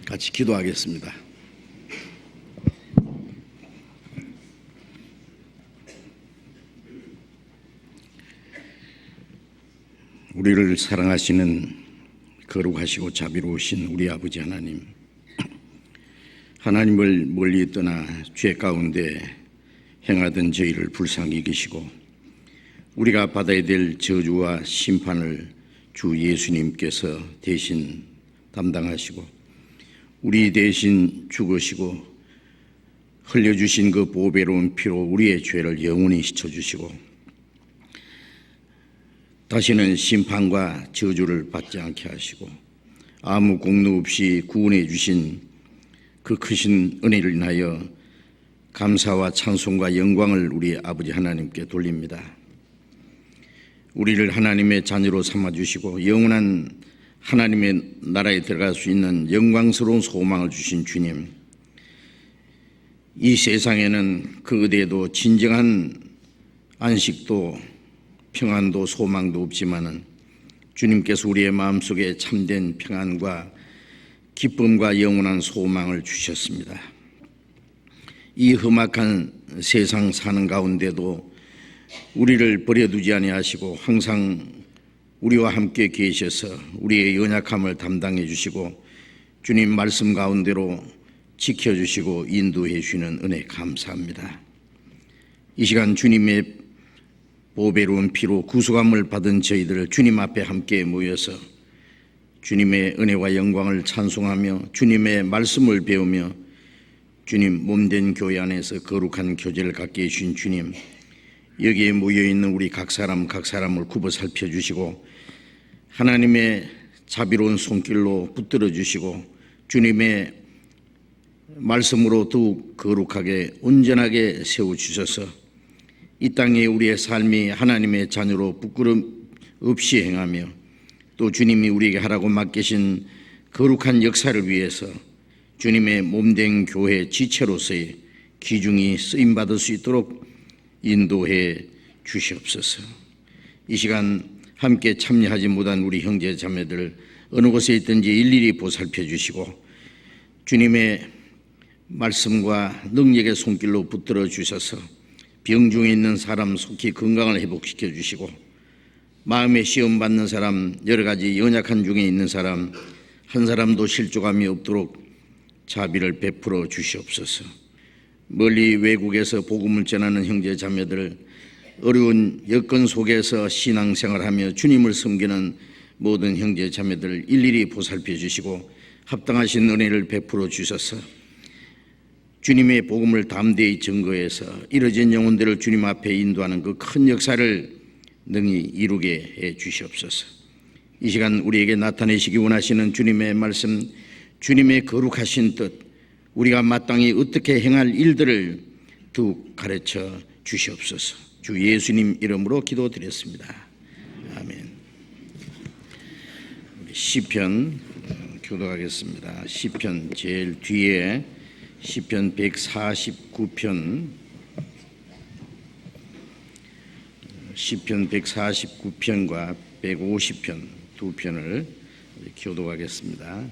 같이 기도하겠습니다. 우리를 사랑하시는 거룩하시고 자비로우신 우리 아버지 하나님, 하나님을 멀리 떠나 죄 가운데 행하던 저희를 불쌍히 여기시고 우리가 받아야 될 저주와 심판을 주 예수님께서 대신 담당하시고 우리 대신 죽으시고 흘려주신 그 보배로운 피로 우리의 죄를 영원히 씻어주시고 다시는 심판과 저주를 받지 않게 하시고 아무 공로 없이 구원해 주신 그 크신 은혜를 인하여 감사와 찬송과 영광을 우리 아버지 하나님께 돌립니다. 우리를 하나님의 자녀로 삼아주시고 영원한 하나님의 나라에 들어갈 수 있는 영광스러운 소망을 주신 주님, 이 세상에는 그 어디에도 진정한 안식도 평안도 소망도 없지만은 주님께서 우리의 마음속에 참된 평안과 기쁨과 영원한 소망을 주셨습니다. 이 험악한 세상 사는 가운데도 우리를 버려두지 아니하시고 항상 우리와 함께 계셔서 우리의 연약함을 담당해 주시고 주님 말씀 가운데로 지켜주시고 인도해 주시는 은혜 감사합니다. 이 시간 주님의 보배로운 피로 구속함을 받은 저희들 주님 앞에 함께 모여서 주님의 은혜와 영광을 찬송하며 주님의 말씀을 배우며 주님 몸된 교회 안에서 거룩한 교제를 갖게 해주신 주님, 여기에 모여있는 우리 각 사람을 굽어 살펴주시고 하나님의 자비로운 손길로 붙들어 주시고 주님의 말씀으로 더욱 거룩하게 온전하게 세워주셔서 이 땅에 우리의 삶이 하나님의 자녀로 부끄럼 없이 행하며 또 주님이 우리에게 하라고 맡기신 거룩한 역사를 위해서 주님의 몸된 교회 지체로서의 기중이 쓰임받을 수 있도록 인도해 주시옵소서. 이 시간 함께 참여하지 못한 우리 형제 자매들 어느 곳에 있든지 일일이 보살펴 주시고 주님의 말씀과 능력의 손길로 붙들어 주셔서 병중에 있는 사람 속히 건강을 회복시켜 주시고 마음에 시험 받는 사람, 여러 가지 연약한 중에 있는 사람 한 사람도 실족함이 없도록 자비를 베풀어 주시옵소서. 멀리 외국에서 복음을 전하는 형제 자매들, 어려운 여건 속에서 신앙생활하며 주님을 섬기는 모든 형제 자매들 일일이 보살펴 주시고 합당하신 은혜를 베풀어 주셔서 주님의 복음을 담대히 증거해서 이뤄진 영혼들을 주님 앞에 인도하는 그 큰 역사를 능히 이루게 해 주시옵소서. 이 시간 우리에게 나타내시기 원하시는 주님의 말씀, 주님의 거룩하신 뜻, 우리가 마땅히 어떻게 행할 일들을 더욱 가르쳐 주시옵소서. 주 예수님 이름으로 기도드렸습니다. 아멘. 시편 교도하겠습니다. 시편 제일 뒤에 시편 149편, 시편 149편과 150편 두 편을 교도하겠습니다.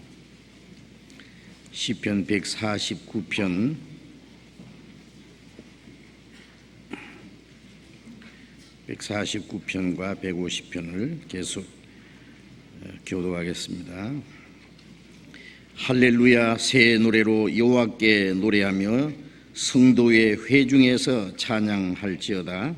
시편 149편, 149편과 150편을 계속 교도하겠습니다. 할렐루야, 새 노래로 여호와께 노래하며 성도의 회중에서 찬양할지어다.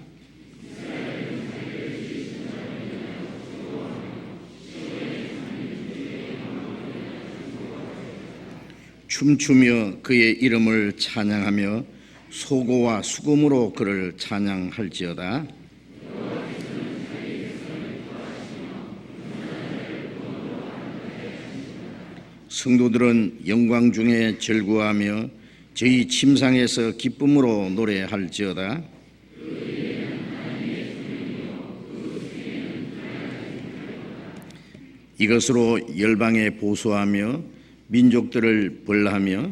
춤추며 그의 이름을 찬양하며 소고와 수금으로 그를 찬양할지어다. 성도들은 영광 중에 즐거워하며 저희 침상에서 기쁨으로 노래할지어다. 이것으로 열방에 보소하며 민족들을 벌하며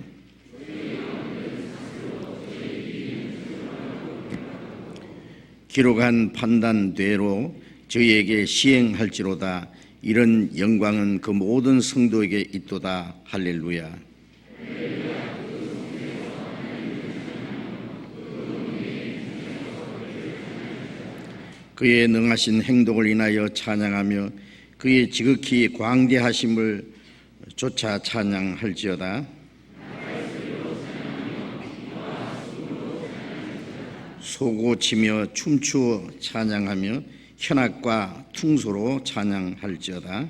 기록한 판단대로 저희에게 시행할지로다. 이런 영광은 그 모든 성도에게 있도다. 할렐루야. 그의 능하신 행동을 인하여 찬양하며 그의 지극히 광대하심을 조차 찬양할지어다. 소고치며 춤추어 찬양하며 현악과 퉁소로 찬양할지어다.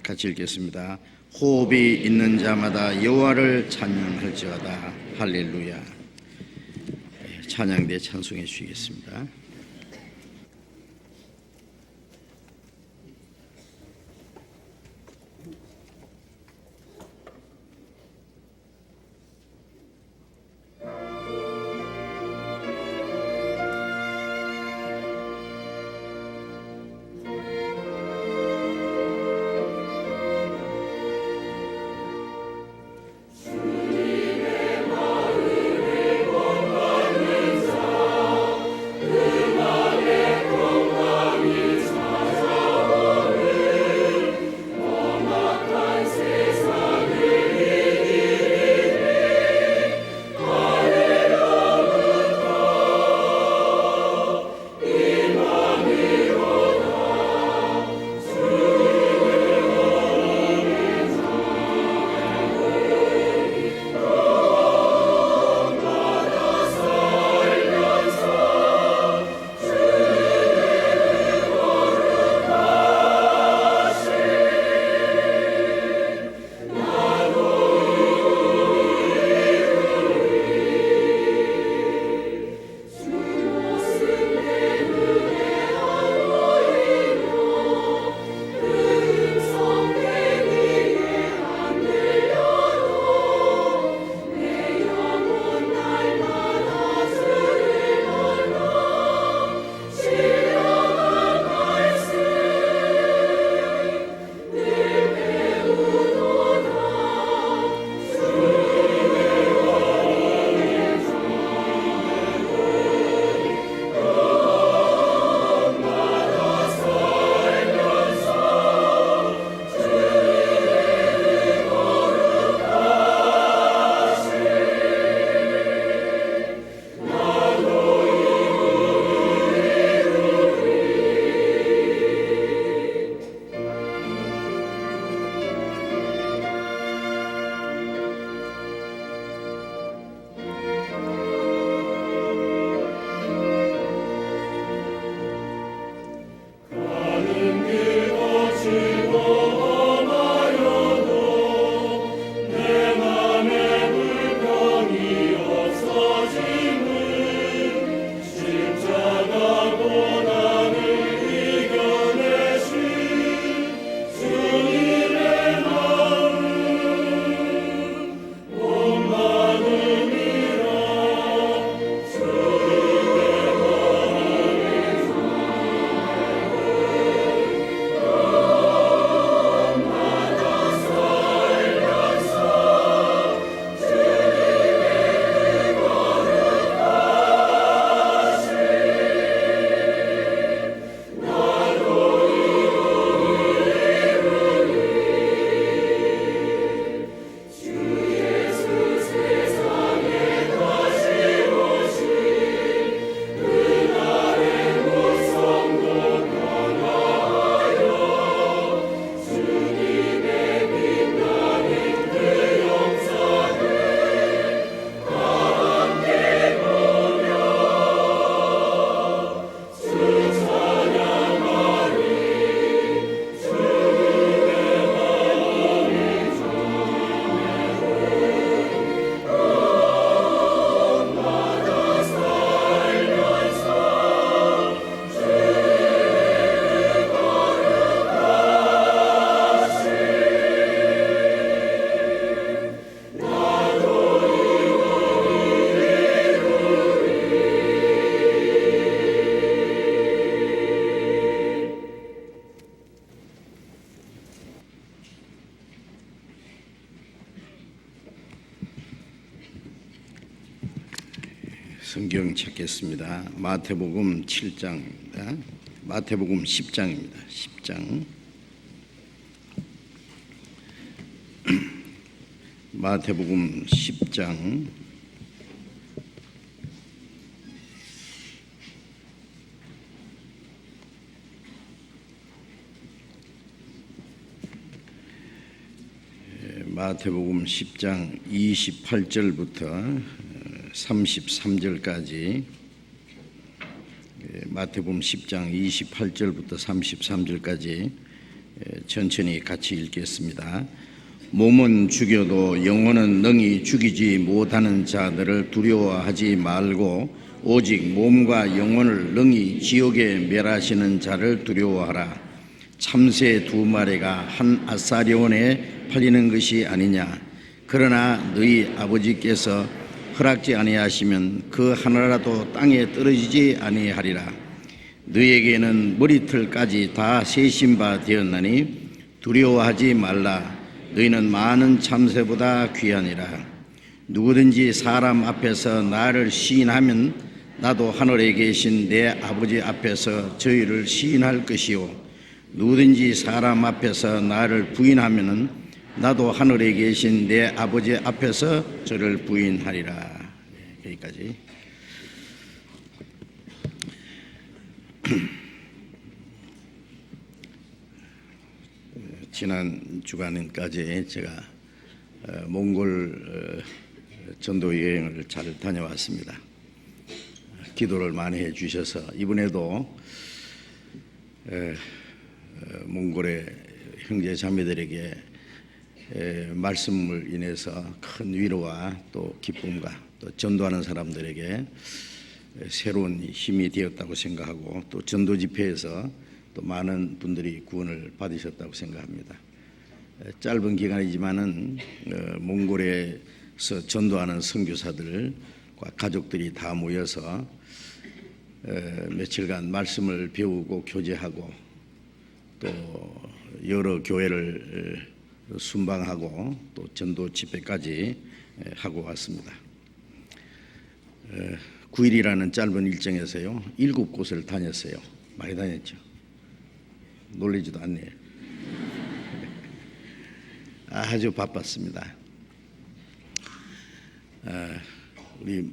같이 읽겠습니다. 호흡이 있는 자마다 여호와를 찬양할지어다. 할렐루야. 찬양대 찬송해 주시겠습니다. 그 성경 찾겠습니다. 마태복음 7장입니다. 마태복음 10장입니다. 10장. 마태복음 10장. 마태복음 10장 28절부터 33절까지, 마태복음 10장 28절부터 33절까지 천천히 같이 읽겠습니다. 몸은 죽여도 영혼은 능히 죽이지 못하는 자들을 두려워하지 말고 오직 몸과 영혼을 능히 지옥에 멸하시는 자를 두려워하라. 참새 2마리가 한 아사리온에 팔리는 것이 아니냐. 그러나 너희 아버지께서 허락지 아니하시면 그 하나라도 땅에 떨어지지 아니하리라. 너희에게는 머리털까지 다 세신 바 되었나니 두려워하지 말라. 너희는 많은 참새보다 귀하니라. 누구든지 사람 앞에서 나를 시인하면 나도 하늘에 계신 내 아버지 앞에서 저희를 시인할 것이요, 누구든지 사람 앞에서 나를 부인하면은 나도 하늘에 계신 내 아버지 앞에서 저를 부인하리라. 여기까지. 지난 주간까지 제가 몽골 전도 여행을 잘 다녀왔습니다. 기도를 많이 해주셔서 이번에도 몽골의 형제 자매들에게 말씀을 인해서 큰 위로와 또 기쁨과 또 전도하는 사람들에게 새로운 힘이 되었다고 생각하고, 또 전도 집회에서 또 많은 분들이 구원을 받으셨다고 생각합니다. 짧은 기간이지만은 몽골에서 전도하는 선교사들과 가족들이 다 모여서 며칠간 말씀을 배우고 교제하고 또 여러 교회를 순방하고 또 전도 집회까지 하고 왔습니다. 9일이라는 짧은 일정에서요 7곳을 다녔어요. 많이 다녔죠. 놀리지도 않네요. 아주 바빴습니다. 우리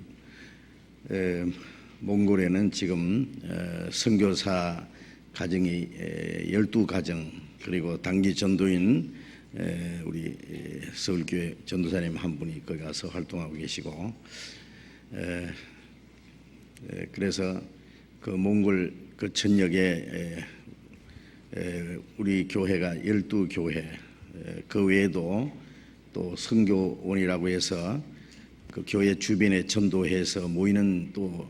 몽골에는 지금 선교사 가정이 12가정, 그리고 단기 전도인 우리 서울교회 전도사님 한 분이 거기 가서 활동하고 계시고, 그래서 그 몽골 그 전역에 우리 교회가 12교회, 그 외에도 또 선교원이라고 해서 그 교회 주변에 전도해서 모이는 또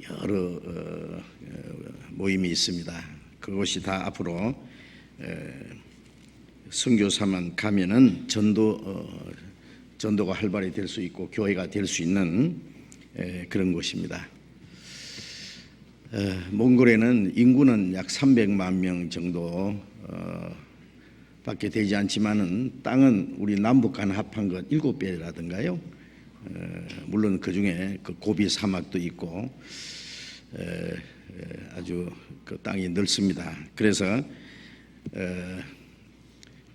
여러 모임이 있습니다. 그것이 다 앞으로 선교사만 가면은 전도가 활발히 될 수 있고 교회가 될 수 있는 그런 곳입니다. 몽골에는 인구는 약 300만 명 정도 밖에 되지 않지만은 땅은 우리 남북한 합한 것 7배라든가요. 물론 그 중에 그 고비 사막도 있고 아주 그 땅이 넓습니다. 그래서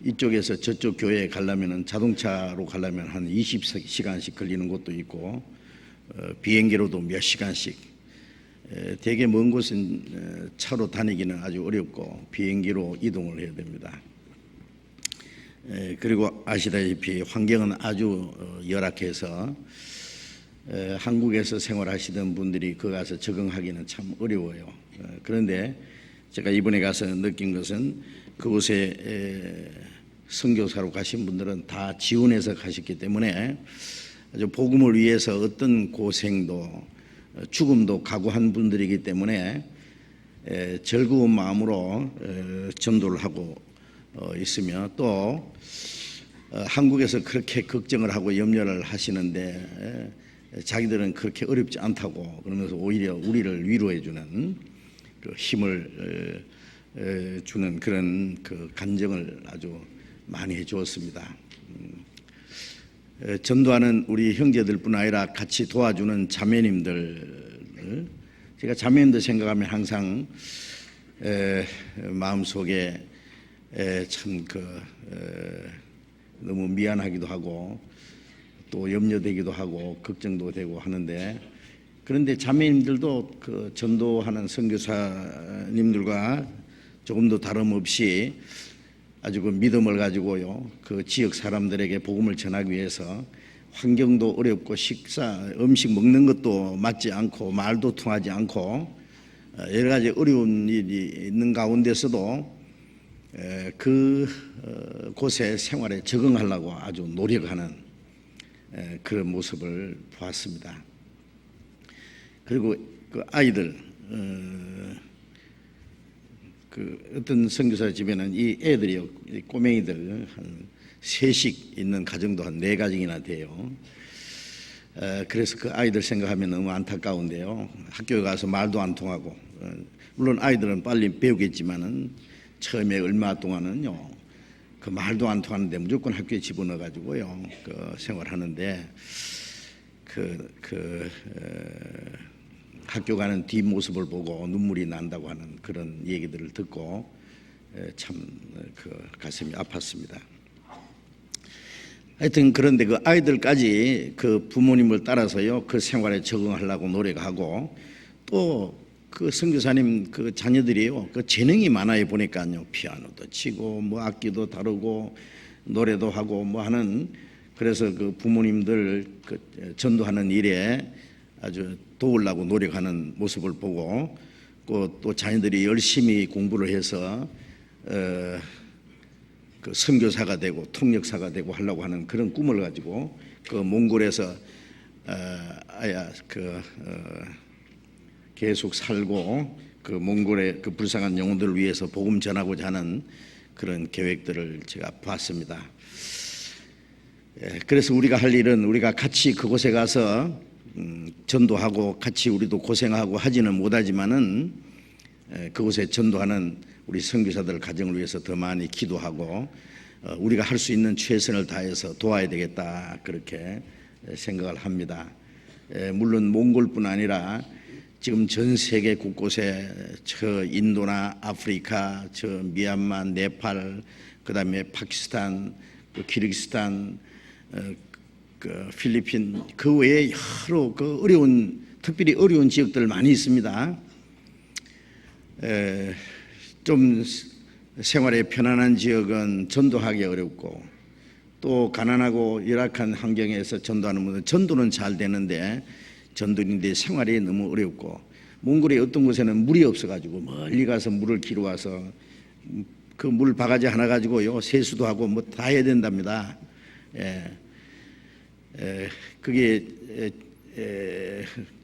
이쪽에서 저쪽 교회에 가려면 자동차로 가려면 한 20시간씩 걸리는 곳도 있고, 비행기로도 몇 시간씩, 되게 먼 곳은 차로 다니기는 아주 어렵고 비행기로 이동을 해야 됩니다. 그리고 아시다시피 환경은 아주 열악해서 한국에서 생활하시던 분들이 거기 가서 적응하기는 참 어려워요. 그런데 제가 이번에 가서 느낀 것은 그곳에 선교사로 가신 분들은 다 지원해서 가셨기 때문에 아주 복음을 위해서 어떤 고생도 죽음도 각오한 분들이기 때문에 즐거운 마음으로 전도를 하고 있으며, 또 한국에서 그렇게 걱정을 하고 염려를 하시는데 자기들은 그렇게 어렵지 않다고 그러면서 오히려 우리를 위로해 주는 그 힘을 주는 그런 그 간증을 아주 많이 해 주었습니다. 전도하는 우리 형제들뿐 아니라 같이 도와주는 자매님들, 제가 자매님들 생각하면 항상 마음속에 참 너무 미안하기도 하고 또 염려되기도 하고 걱정도 되고 하는데, 그런데 자매님들도 그 전도하는 선교사님들과 조금도 다름없이 아주 그 믿음을 가지고요, 그 지역 사람들에게 복음을 전하기 위해서 환경도 어렵고 음식 먹는 것도 맞지 않고 말도 통하지 않고 여러 가지 어려운 일이 있는 가운데서도 그 곳의 생활에 적응하려고 아주 노력하는 그런 모습을 보았습니다. 그리고 그 아이들, 그 어떤 선교사 집에는 이 애들이 꼬맹이들 한 셋씩 있는 가정도 한 4가정이나 돼요. 그래서 그 아이들 생각하면 너무 안타까운데요. 학교에 가서 말도 안 통하고, 물론 아이들은 빨리 배우겠지만은 처음에 얼마 동안은요, 그 말도 안 통하는데 무조건 학교에 집어넣어 가지고요, 그 생활하는데 학교 가는 뒷모습을 보고 눈물이 난다고 하는 그런 얘기들을 듣고 참 가슴이 아팠습니다. 하여튼 그런데 그 아이들까지 그 부모님을 따라서요, 그 생활에 적응하려고 노력하고, 또 그 선교사님 그 자녀들이요, 그 재능이 많아요. 보니까요, 피아노도 치고 뭐 악기도 다루고 노래도 하고 뭐 하는, 그래서 그 부모님들 그 전도하는 일에 아주 도우려고 노력하는 모습을 보고, 또 자녀들이 열심히 공부를 해서 그 선교사가 되고 통역사가 되고 하려고 하는 그런 꿈을 가지고 그 몽골에서 계속 살고 그 몽골의 그 불쌍한 영혼들을 위해서 복음 전하고자 하는 그런 계획들을 제가 봤습니다. 그래서 우리가 할 일은 우리가 같이 그곳에 가서 전도하고 같이 우리도 고생하고 하지는 못하지만은 그곳에 전도하는 우리 선교사들 가정을 위해서 더 많이 기도하고 우리가 할 수 있는 최선을 다해서 도와야 되겠다, 그렇게 생각을 합니다. 물론 몽골뿐 아니라 지금 전 세계 곳곳에 저 인도나 아프리카, 저 미얀마, 네팔, 그다음에 파키스탄, 키르기스탄, 그 필리핀, 그 외에 여러 그 특별히 어려운 지역들 많이 있습니다. 좀 생활에 편안한 지역은 전도하기 어렵고, 또 가난하고 열악한 환경에서 전도하는 분은 전도는 잘 되는데 전도인데 생활이 너무 어렵고, 몽골의 어떤 곳에는 물이 없어가지고 멀리 가서 물을 길어와서 그 물 바가지 하나 가지고요 세수도 하고 뭐 다 해야 된답니다. 그게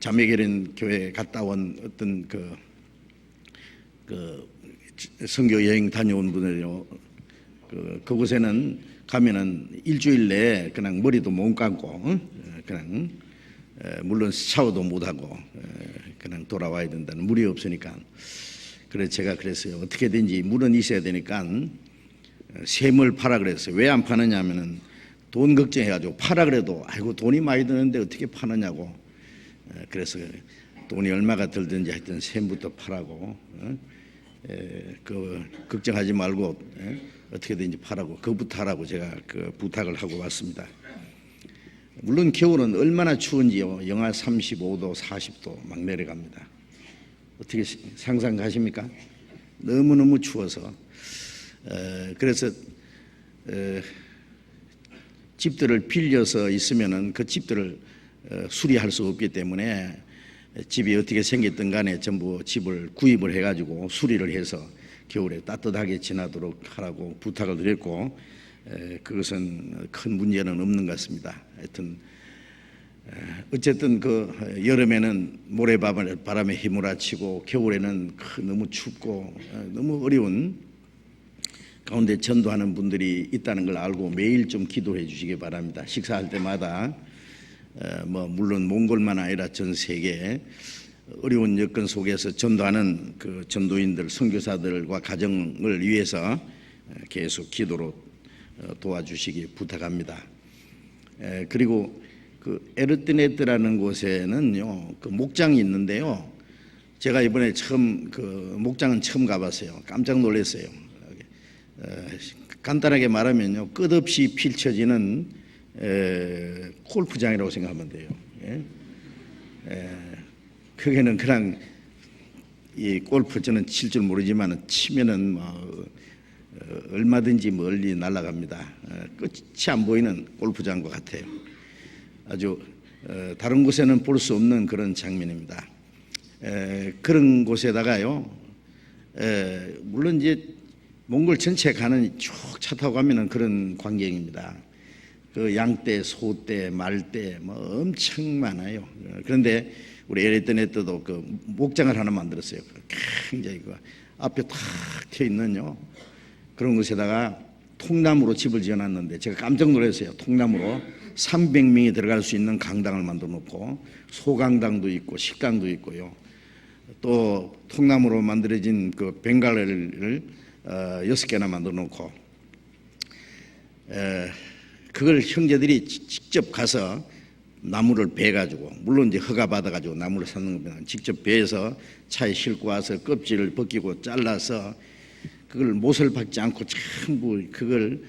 자매결연 교회 갔다 온 어떤 그 선교 여행 다녀온 분들요, 그곳에는 가면은 일주일 내에 그냥 머리도 못 감고 그냥 물론 샤워도 못 하고 그냥 돌아와야 된다는, 물이 없으니까. 그래서 제가 그랬어요. 어떻게든지 물은 있어야 되니까 샘을 파라 그랬어요. 왜 안 파느냐면은 돈 걱정해가지고, 파라 그래도 아이고 돈이 많이 드는데 어떻게 파느냐고. 그래서 돈이 얼마가 들든지 하여튼 샘부터 파라고, 그 걱정하지 말고 어떻게든지 파라고, 그부터 하라고 제가 그 부탁을 하고 왔습니다. 물론 겨울은 얼마나 추운지요, 영하 35도 40도 막 내려갑니다. 어떻게 상상 가십니까? 너무너무 추워서. 그래서 집들을 빌려서 있으면은 그 집들을 수리할 수 없기 때문에 집이 어떻게 생겼든 간에 전부 집을 구입을 해가지고 수리를 해서 겨울에 따뜻하게 지나도록 하라고 부탁을 드렸고, 그것은 큰 문제는 없는 것 같습니다. 하여튼 어쨌든 그 여름에는 모래바람에 휘몰아치고 겨울에는 너무 춥고 너무 어려운 가운데 전도하는 분들이 있다는 걸 알고 매일 좀 기도해 주시기 바랍니다. 식사할 때마다 뭐 물론 몽골만 아니라 전 세계 어려운 여건 속에서 전도하는 그 전도인들, 선교사들과 가정을 위해서 계속 기도로 도와주시기 부탁합니다. 그리고 그 에르뜨네트라는 곳에는요, 그 목장이 있는데요. 제가 이번에 처음 그 목장은 처음 가봤어요. 깜짝 놀랐어요. 간단하게 말하면요, 끝없이 펼쳐지는 골프장이라고 생각하면 돼요. 거기는 그냥 이 골프 저는 칠 줄 모르지만 치면은 뭐 얼마든지 멀리 날아갑니다. 끝이 안 보이는 골프장과 같아요. 아주 다른 곳에는 볼 수 없는 그런 장면입니다. 그런 곳에다가요, 물론 이제 몽골 전체 가는 쭉 차 타고 가면은 그런 광경입니다. 그 양떼, 소떼, 말떼 뭐 엄청 많아요. 그런데 우리 에르뜨네트도 그 목장을 하나 만들었어요. 굉장히 그 앞에 탁 튀어 있는요 그런 곳에다가 통나무로 집을 지어놨는데 제가 깜짝 놀랐어요. 통나무로 300명이 들어갈 수 있는 강당을 만들어 놓고 소강당도 있고 식당도 있고요. 또 통나무로 만들어진 그 벵갈레를 6개나 만들어 놓고 그걸 형제들이 직접 가서 나무를 베가지고, 물론 이제 허가 받아가지고 나무를 사는 겁니다. 직접 베서 차에 싣고 와서 껍질을 벗기고 잘라서 그걸 못을 박지 않고 전부 그걸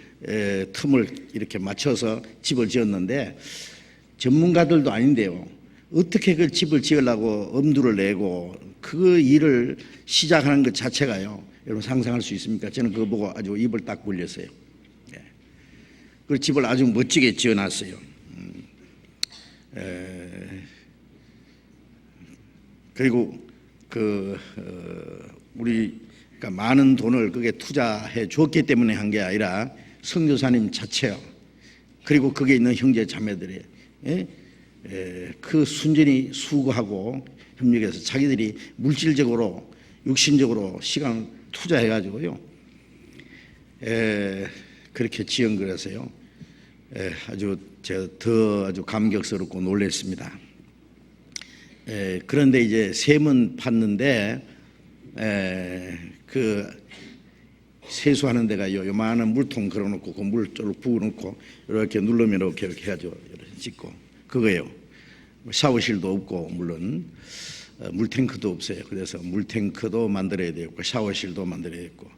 틈을 이렇게 맞춰서 집을 지었는데, 전문가들도 아닌데요, 어떻게 그 집을 지으려고 엄두를 내고 그 일을 시작하는 것 자체가요, 여러분 상상할 수 있습니까? 저는 그거 보고 아주 입을 딱 벌렸어요. 그 집을 아주 멋지게 지어놨어요. 그리고 우리가 많은 돈을 그게 투자해 줬기 때문에 한 게 아니라 선교사님 자체요. 그리고 거기에 있는 형제 자매들이 그 순전히 수고하고 협력해서 자기들이 물질적으로 육신적으로 시간 투자해 가지고요. 그렇게 지은 거라서요. 아주 제가 더 아주 감격스럽고 놀랐습니다. 그런데 이제 샘은 팠는데 그 세수하는 데가 요만한 물통 걸어놓고 그 물 쫄 부어놓고 이렇게 누르면 이렇게 해가지고 이렇게 짓고 그거예요. 샤워실도 없고 물론 물탱크도 없어요. 그래서 물탱크도 만들어야 되고 샤워실도 만들어야 되고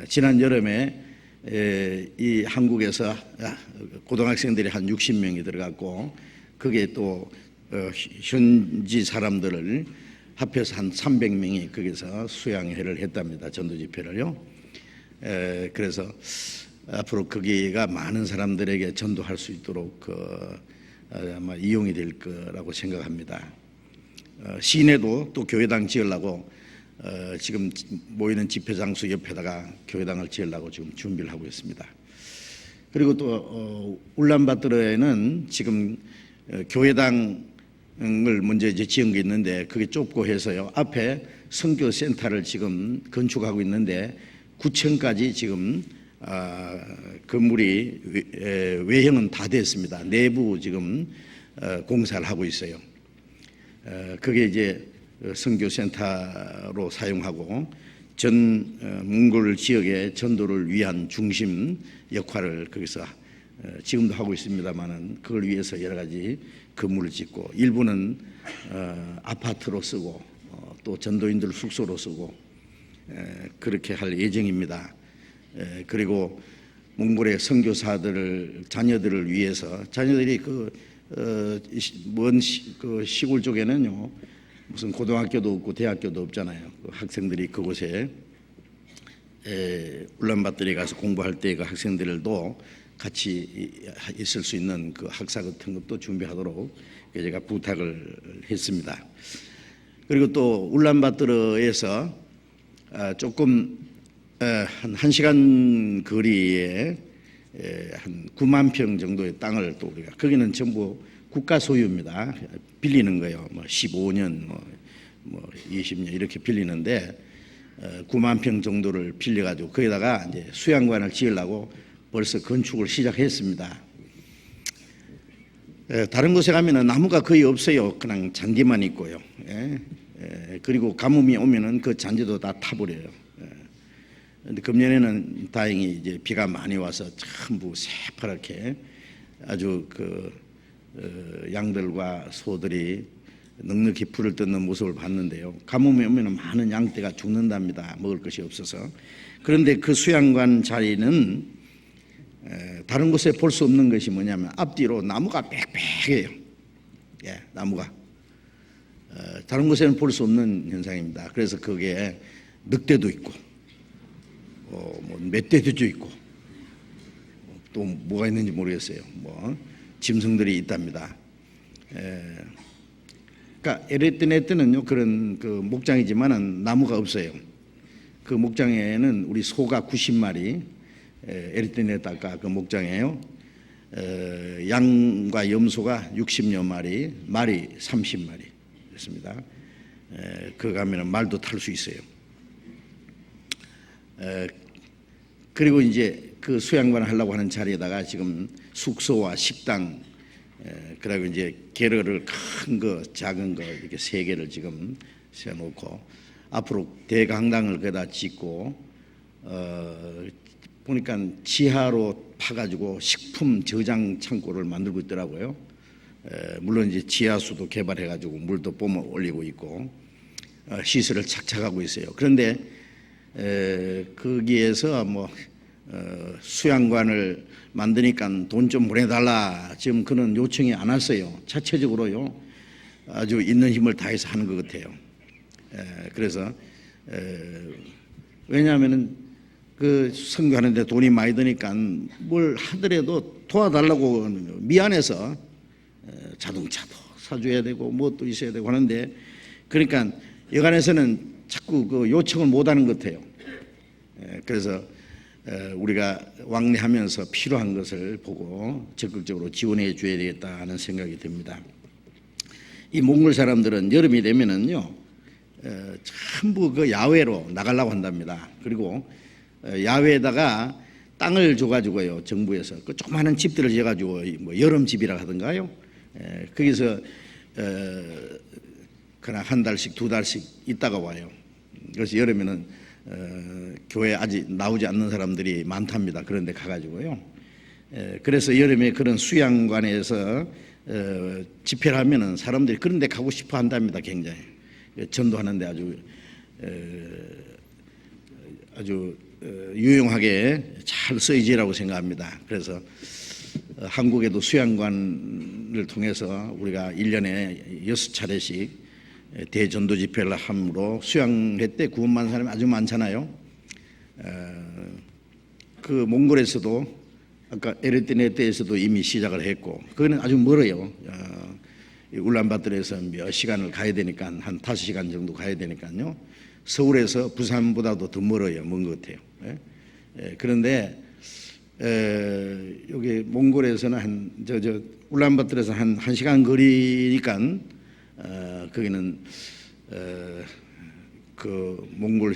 지난 여름에 이 한국에서 고등학생들이 한 60명이 들어갔고 그게 또 현지 사람들을 합해서 한 300명이 거기서 수양회를 했답니다. 전도 집회를요. 그래서 앞으로 거기가 많은 사람들에게 전도할 수 있도록 아마 이용이 될 거라고 생각합니다. 시내도 또 교회당 지으려고 지금 모이는 집회 장소 옆에다가 교회당을 지으려고 지금 준비를 하고 있습니다. 그리고 또 울란바토르에는 지금 교회당을 먼저 이제 지은 게 있는데 그게 좁고 해서요. 앞에 선교센터를 지금 건축하고 있는데 9층까지 지금 건물이 외형은 다 됐습니다. 내부 지금 공사를 하고 있어요. 그게 이제 선교센터로 사용하고 전 몽골 지역의 전도를 위한 중심 역할을 거기서 지금도 하고 있습니다만은 그걸 위해서 여러 가지 건물을 짓고 일부는 아파트로 쓰고 또 전도인들 숙소로 쓰고 그렇게 할 예정입니다. 그리고 몽골의 선교사들 자녀들을 위해서 자녀들이 먼 시골 쪽에는요 무슨 고등학교도 없고 대학교도 없잖아요. 그 학생들이 그곳에 울란바토르에 가서 공부할 때 그 학생들도 같이 있을 수 있는 그 학사 같은 것도 준비하도록 제가 부탁을 했습니다. 그리고 또 울란바토르에서 조금 한 1시간 거리에 한 9만 평 정도의 땅을 또 우리가 거기는 전부 국가 소유입니다. 빌리는 거예요. 뭐 15년, 뭐 20년 이렇게 빌리는데 9만 평 정도를 빌려가지고 거기다가 이제 수양관을 지으려고 벌써 건축을 시작했습니다. 다른 곳에 가면은 나무가 거의 없어요. 그냥 잔디만 있고요. 그리고 가뭄이 오면은 그 잔디도 다 타버려요. 근데 금년에는 다행히 이제 비가 많이 와서 전부 새파랗게 아주 양들과 소들이 넉넉히 풀을 뜯는 모습을 봤는데요. 가뭄이 오면 많은 양떼가 죽는답니다. 먹을 것이 없어서. 그런데 그 수양관 자리는 다른 곳에 볼 수 없는 것이 뭐냐면 앞뒤로 나무가 빽빽해요. 예, 나무가 다른 곳에는 볼 수 없는 현상입니다. 그래서 거기에 늑대도 있고 뭐 멧돼지도 있고 또 뭐가 있는지 모르겠어요. 뭐 짐승들이 있답니다. 그러니까 에르뜨네뜨는요 그런 그 목장이지만은 나무가 없어요. 그 목장에는 우리 소가 90마리, 에르뜨네뜨 아까 그 목장이에요. 양과 염소가 60여 마리, 말이 30마리 그렇습니다. 그 가면은 말도 탈 수 있어요. 그리고 이제 그 수양관을 하려고 하는 자리에다가 지금 숙소와 식당, 그리고 이제 게러를 큰 거, 작은 거 이렇게 3개를 지금 세워놓고 앞으로 대강당을 거기다 짓고 보니까 지하로 파가지고 식품 저장 창고를 만들고 있더라고요. 물론 이제 지하수도 개발해가지고 물도 뿜어 올리고 있고 시설을 착착하고 있어요. 그런데 거기에서 뭐 수양관을 만드니까 돈 좀 보내달라 지금 그런 요청이 안 왔어요. 자체적으로요 아주 있는 힘을 다해서 하는 것 같아요. 그래서 왜냐하면은 그 선교하는데 돈이 많이 드니까 뭘 하더라도 도와달라고 미안해서 자동차도 사줘야 되고 뭐 또 있어야 되고 하는데 그러니까 여간에서는 자꾸 그 요청을 못하는 것 같아요. 그래서 우리가 왕래하면서 필요한 것을 보고 적극적으로 지원해 줘야 되겠다 하는 생각이 듭니다. 이 몽골 사람들은 여름이 되면은요 전부 그 야외로 나가려고 한답니다. 그리고 야외에다가 땅을 줘가지고요 정부에서 그 조그마한 집들을 지어가지고 뭐 여름집이라 하던가요. 거기서 그냥 한 달씩 2달씩 있다가 와요. 그래서 여름에는 교회 아직 나오지 않는 사람들이 많답니다. 그런데 가가지고요. 그래서 여름에 그런 수양관에서 집회를 하면은 사람들이 그런데 가고 싶어 한답니다. 굉장히 전도하는데 아주 유용하게 잘 쓰이지라고 생각합니다. 그래서 한국에도 수양관을 통해서 우리가 1년에 6차례씩 대전도 집회를 함으로 수양회 때 구원받은 사람이 아주 많잖아요. 그 몽골에서도 아까 에르뜨네뜨에서도 이미 시작을 했고 그거는 아주 멀어요. 울란바토르에서 몇 시간을 가야 되니까 한 5시간 정도 가야 되니까요. 서울에서 부산보다도 더 멀어요. 먼 것 같아요. 그런데 여기 몽골에서는 울란바토르에서 한 1시간 거리니까 거기는 그 몽골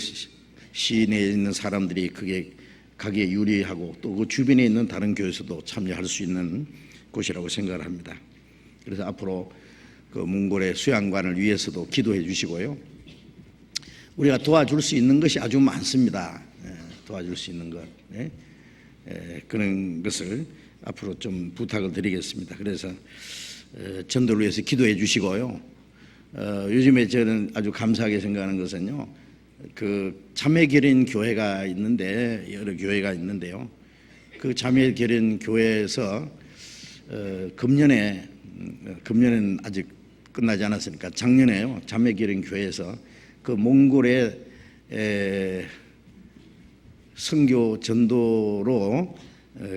시내에 있는 사람들이 그게 가기에 유리하고 또 그 주변에 있는 다른 교회에서도 참여할 수 있는 곳이라고 생각을 합니다. 그래서 앞으로 그 몽골의 수양관을 위해서도 기도해 주시고요. 우리가 도와줄 수 있는 것이 아주 많습니다. 도와줄 수 있는 것 그런 것을 앞으로 좀 부탁을 드리겠습니다. 그래서 전도를 위해서 기도해 주시고요. 요즘에 저는 아주 감사하게 생각하는 것은요. 그 자매결연 교회가 있는데 여러 교회가 있는데요. 그 자매결연 교회에서 금년에는 아직 끝나지 않았으니까 작년에요. 자매결연 교회에서 그 몽골의 선교 전도로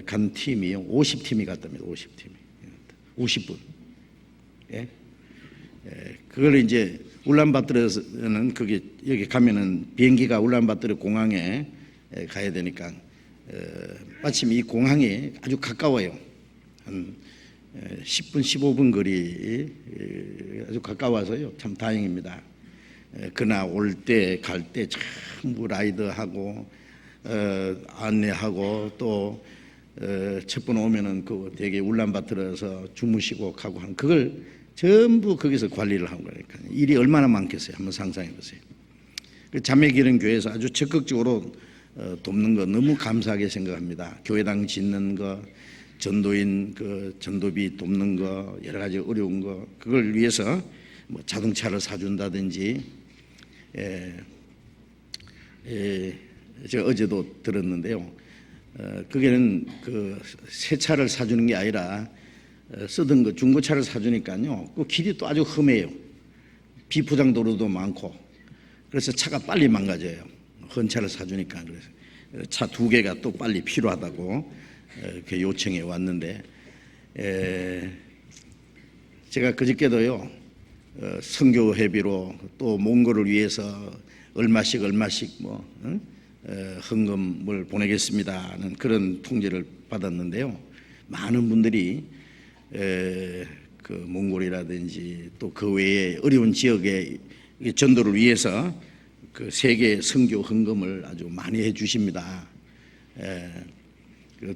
간 팀이요. 50팀이 갔답니다. 50팀이. 50분. 예? 그걸 이제 울란바토르에서는 그게 여기 가면은 비행기가 울란바토르 공항에 가야 되니까 마침 이 공항이 아주 가까워요. 한 10분 15분 거리 아주 가까워서요. 참 다행입니다. 그러나 올 때 갈 때 전부 라이더하고 안내하고 또 첫 번 오면은 그 되게 울란바토르에서 주무시고 가고 한 그걸 전부 거기서 관리를 하고 그러니까 일이 얼마나 많겠어요. 한번 상상해 보세요. 그 자매결연 교회에서 아주 적극적으로 돕는 거 너무 감사하게 생각합니다. 교회당 짓는 거, 전도인 그 전도비 돕는 거 여러 가지 어려운 거 그걸 위해서 뭐 자동차를 사준다든지 제가 어제도 들었는데요. 그게는 그 새 차를 사주는 게 아니라 쓰던 거 중고차를 사주니까요. 그 길이 또 아주 험해요. 비포장 도로도 많고 그래서 차가 빨리 망가져요. 헌차를 사주니까. 그래서 차 2개가 또 빨리 필요하다고 그 요청해 왔는데 제가 그저께도요 선교회비로 또 몽골을 위해서 얼마씩 뭐 헌금을 보내겠습니다 하는 그런 통지를 받았는데요. 많은 분들이 그 몽골이라든지 또 그 외에 어려운 지역의 전도를 위해서 그 세계 선교 헌금을 아주 많이 해 주십니다.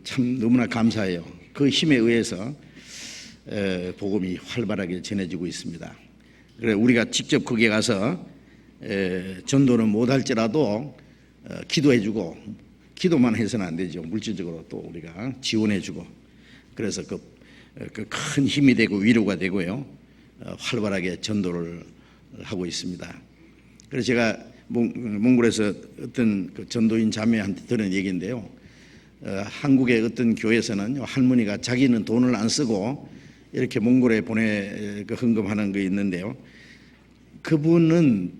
참 너무나 감사해요. 그 힘에 의해서 복음이 활발하게 전해지고 있습니다. 그래 우리가 직접 거기에 가서 전도는 못할지라도 기도해주고 기도만 해서는 안 되죠. 물질적으로 또 우리가 지원해주고 그래서 그 큰 힘이 되고 위로가 되고요. 활발하게 전도를 하고 있습니다. 그래서 제가 몽골에서 어떤 그 전도인 자매한테 들은 얘기인데요. 한국의 어떤 교회에서는 할머니가 자기는 돈을 안 쓰고 이렇게 몽골에 그 헌금하는 거 있는데요. 그분은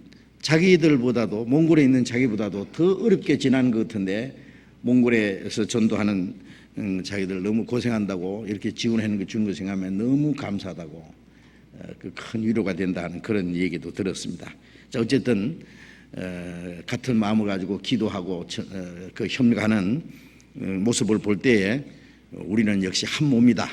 자기들보다도 몽골에 있는 자기보다도 더 어렵게 지난 것 같은데 몽골에서 전도하는 자기들 너무 고생한다고 이렇게 지원하는 거 주는 거 생각하면 너무 감사하다고 그 큰 위로가 된다는 그런 얘기도 들었습니다. 자 어쨌든 같은 마음을 가지고 기도하고 그 협력하는 모습을 볼 때에 우리는 역시 한 몸이다.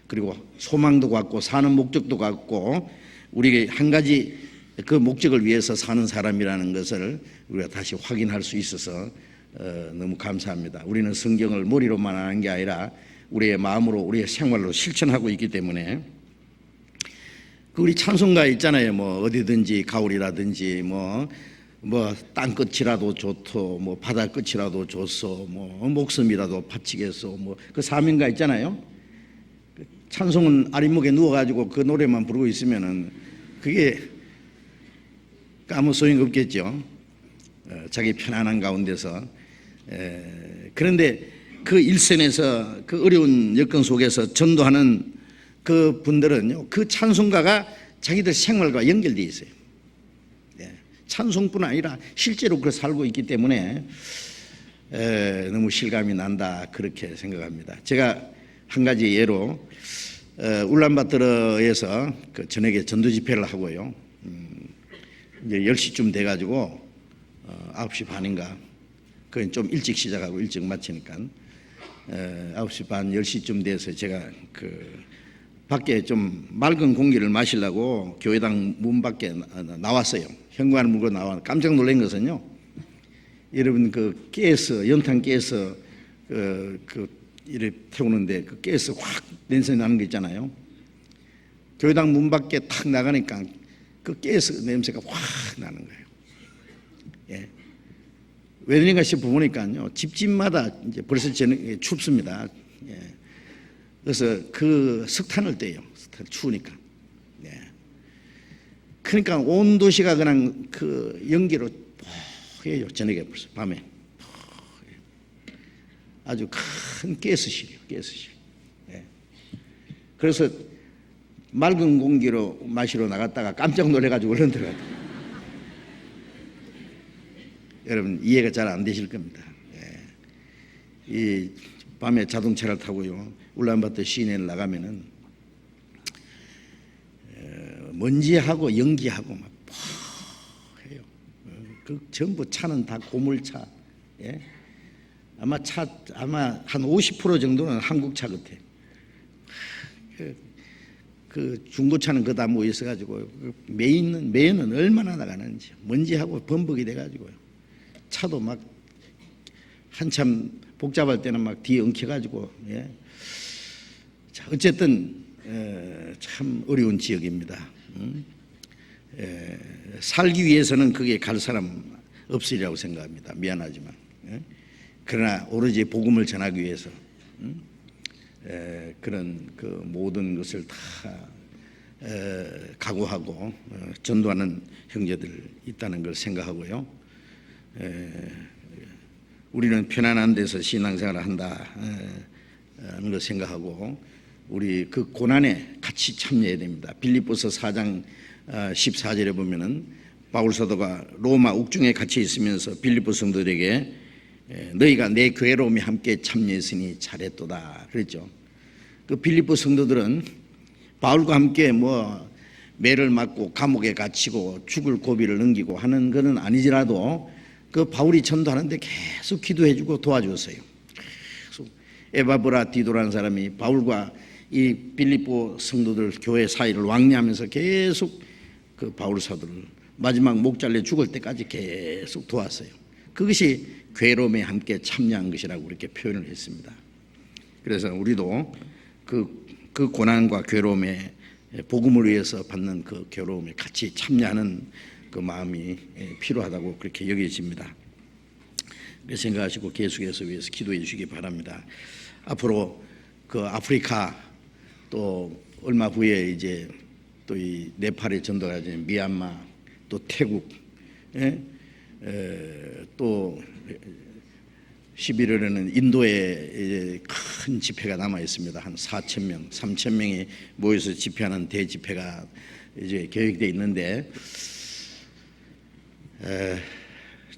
그리고 소망도 같고 사는 목적도 같고 우리가 한 가지 그 목적을 위해서 사는 사람이라는 것을 우리가 다시 확인할 수 있어서 너무 감사합니다. 우리는 성경을 머리로만 하는 게 아니라 우리의 마음으로 우리의 생활로 실천하고 있기 때문에 그 우리 찬송가 있잖아요. 뭐 어디든지 가오리라든지 뭐 땅끝이라도 좋소 뭐 바다 끝이라도 좋소 뭐 목숨이라도 바치겠소 뭐 그 사명가 있잖아요. 찬송은 아랫목에 누워가지고 그 노래만 부르고 있으면은 그게 아무 소용이 없겠죠. 자기 편안한 가운데서 그런데 그 일선에서 그 어려운 여건 속에서 전도하는 그 분들은요 그 찬송가가 자기들 생활과 연결되어 있어요. 찬송뿐 아니라 실제로 그렇게 살고 있기 때문에 너무 실감이 난다 그렇게 생각합니다. 제가 한 가지 예로 울란바토르에서 그 저녁에 전도 집회를 하고요. 이제 10시쯤 돼가지고 9시 반인가 그건 좀 일찍 시작하고 일찍 마치니까 9시 반 10시쯤 돼서 제가 그 밖에 좀 맑은 공기를 마시려고 교회당 문 밖에 나왔어요. 현관을 물고 나와 깜짝 놀란 것은요. 여러분 그 가스 연탄 가스 이렇게 태우는데 그 가스 확 냄새 나는 거 있잖아요. 교회당 문 밖에 탁 나가니까 그 가스 냄새가 확 나는 거예요. 예. 왜 그런가 싶어 보니까요. 집집마다 이제 벌써 저녁에 춥습니다. 예. 그래서 그 석탄을 떼요. 석탄 추우니까. 예. 그러니까 온 도시가 그냥 그 연기로 뽀해요. 저녁에 벌써 밤에. 아주 큰 가스실이에요. 가스실. 예. 그래서 맑은 공기로 마시러 나갔다가 깜짝 놀래가지고 얼른 들어갔다. 여러분 이해가 잘 안 되실 겁니다. 예. 이 밤에 자동차를 타고요 울란바토르 시내를 나가면은 먼지하고 연기하고 막 해요. 그 전부 차는 다 고물차. 예? 아마 한 50% 정도는 한국 차 같아. 그 중고차는 그다 모여 있어가지고 매연은 얼마나 나가는지 먼지하고 범벅이 돼가지고요. 차도 막 한참 복잡할 때는 막 뒤에 엉켜가지고 예. 자, 어쨌든 참 어려운 지역입니다. 살기 위해서는 그게 갈 사람 없으리라고 생각합니다. 미안하지만 예. 그러나 오로지 복음을 전하기 위해서 그런 그 모든 것을 다 각오하고 전도하는 형제들 있다는 걸 생각하고요. 우리는 편안한 데서 신앙생활을 한다는 걸 생각하고 우리 그 고난에 같이 참여해야 됩니다. 빌립보서 4장 14절에 보면은 바울 사도가 로마 옥중에 갇혀 있으면서 빌립보 성도들에게 너희가 내 괴로움에 함께 참여했으니 잘했도다 그랬죠. 그 빌립보 성도들은 바울과 함께 뭐 매를 맞고 감옥에 갇히고 죽을 고비를 넘기고 하는 것은 아니지라도 그 바울이 전도하는데 계속 기도해주고 도와줬어요. 계속 에바브라디도라는 사람이 바울과 이 빌립보 성도들 교회 사이를 왕래하면서 계속 그 바울 사도를 마지막 목 잘려 죽을 때까지 계속 도왔어요. 그것이 괴로움에 함께 참여한 것이라고 이렇게 표현을 했습니다. 그래서 우리도 그 고난과 괴로움에 복음을 위해서 받는 그 괴로움에 같이 참여하는 그 마음이 필요하다고 그렇게 여겨집니다. 그래서 생각하시고 계속해서 위해서 기도해 주시기 바랍니다. 앞으로 그 아프리카 또 얼마 후에 이제 또 이 네팔에 전도가 이제 미얀마 또 태국 또 11월에는 인도에 큰 집회가 남아 있습니다. 한 4,000명, 3,000명이 모여서 집회하는 대집회가 이제 계획되어 있는데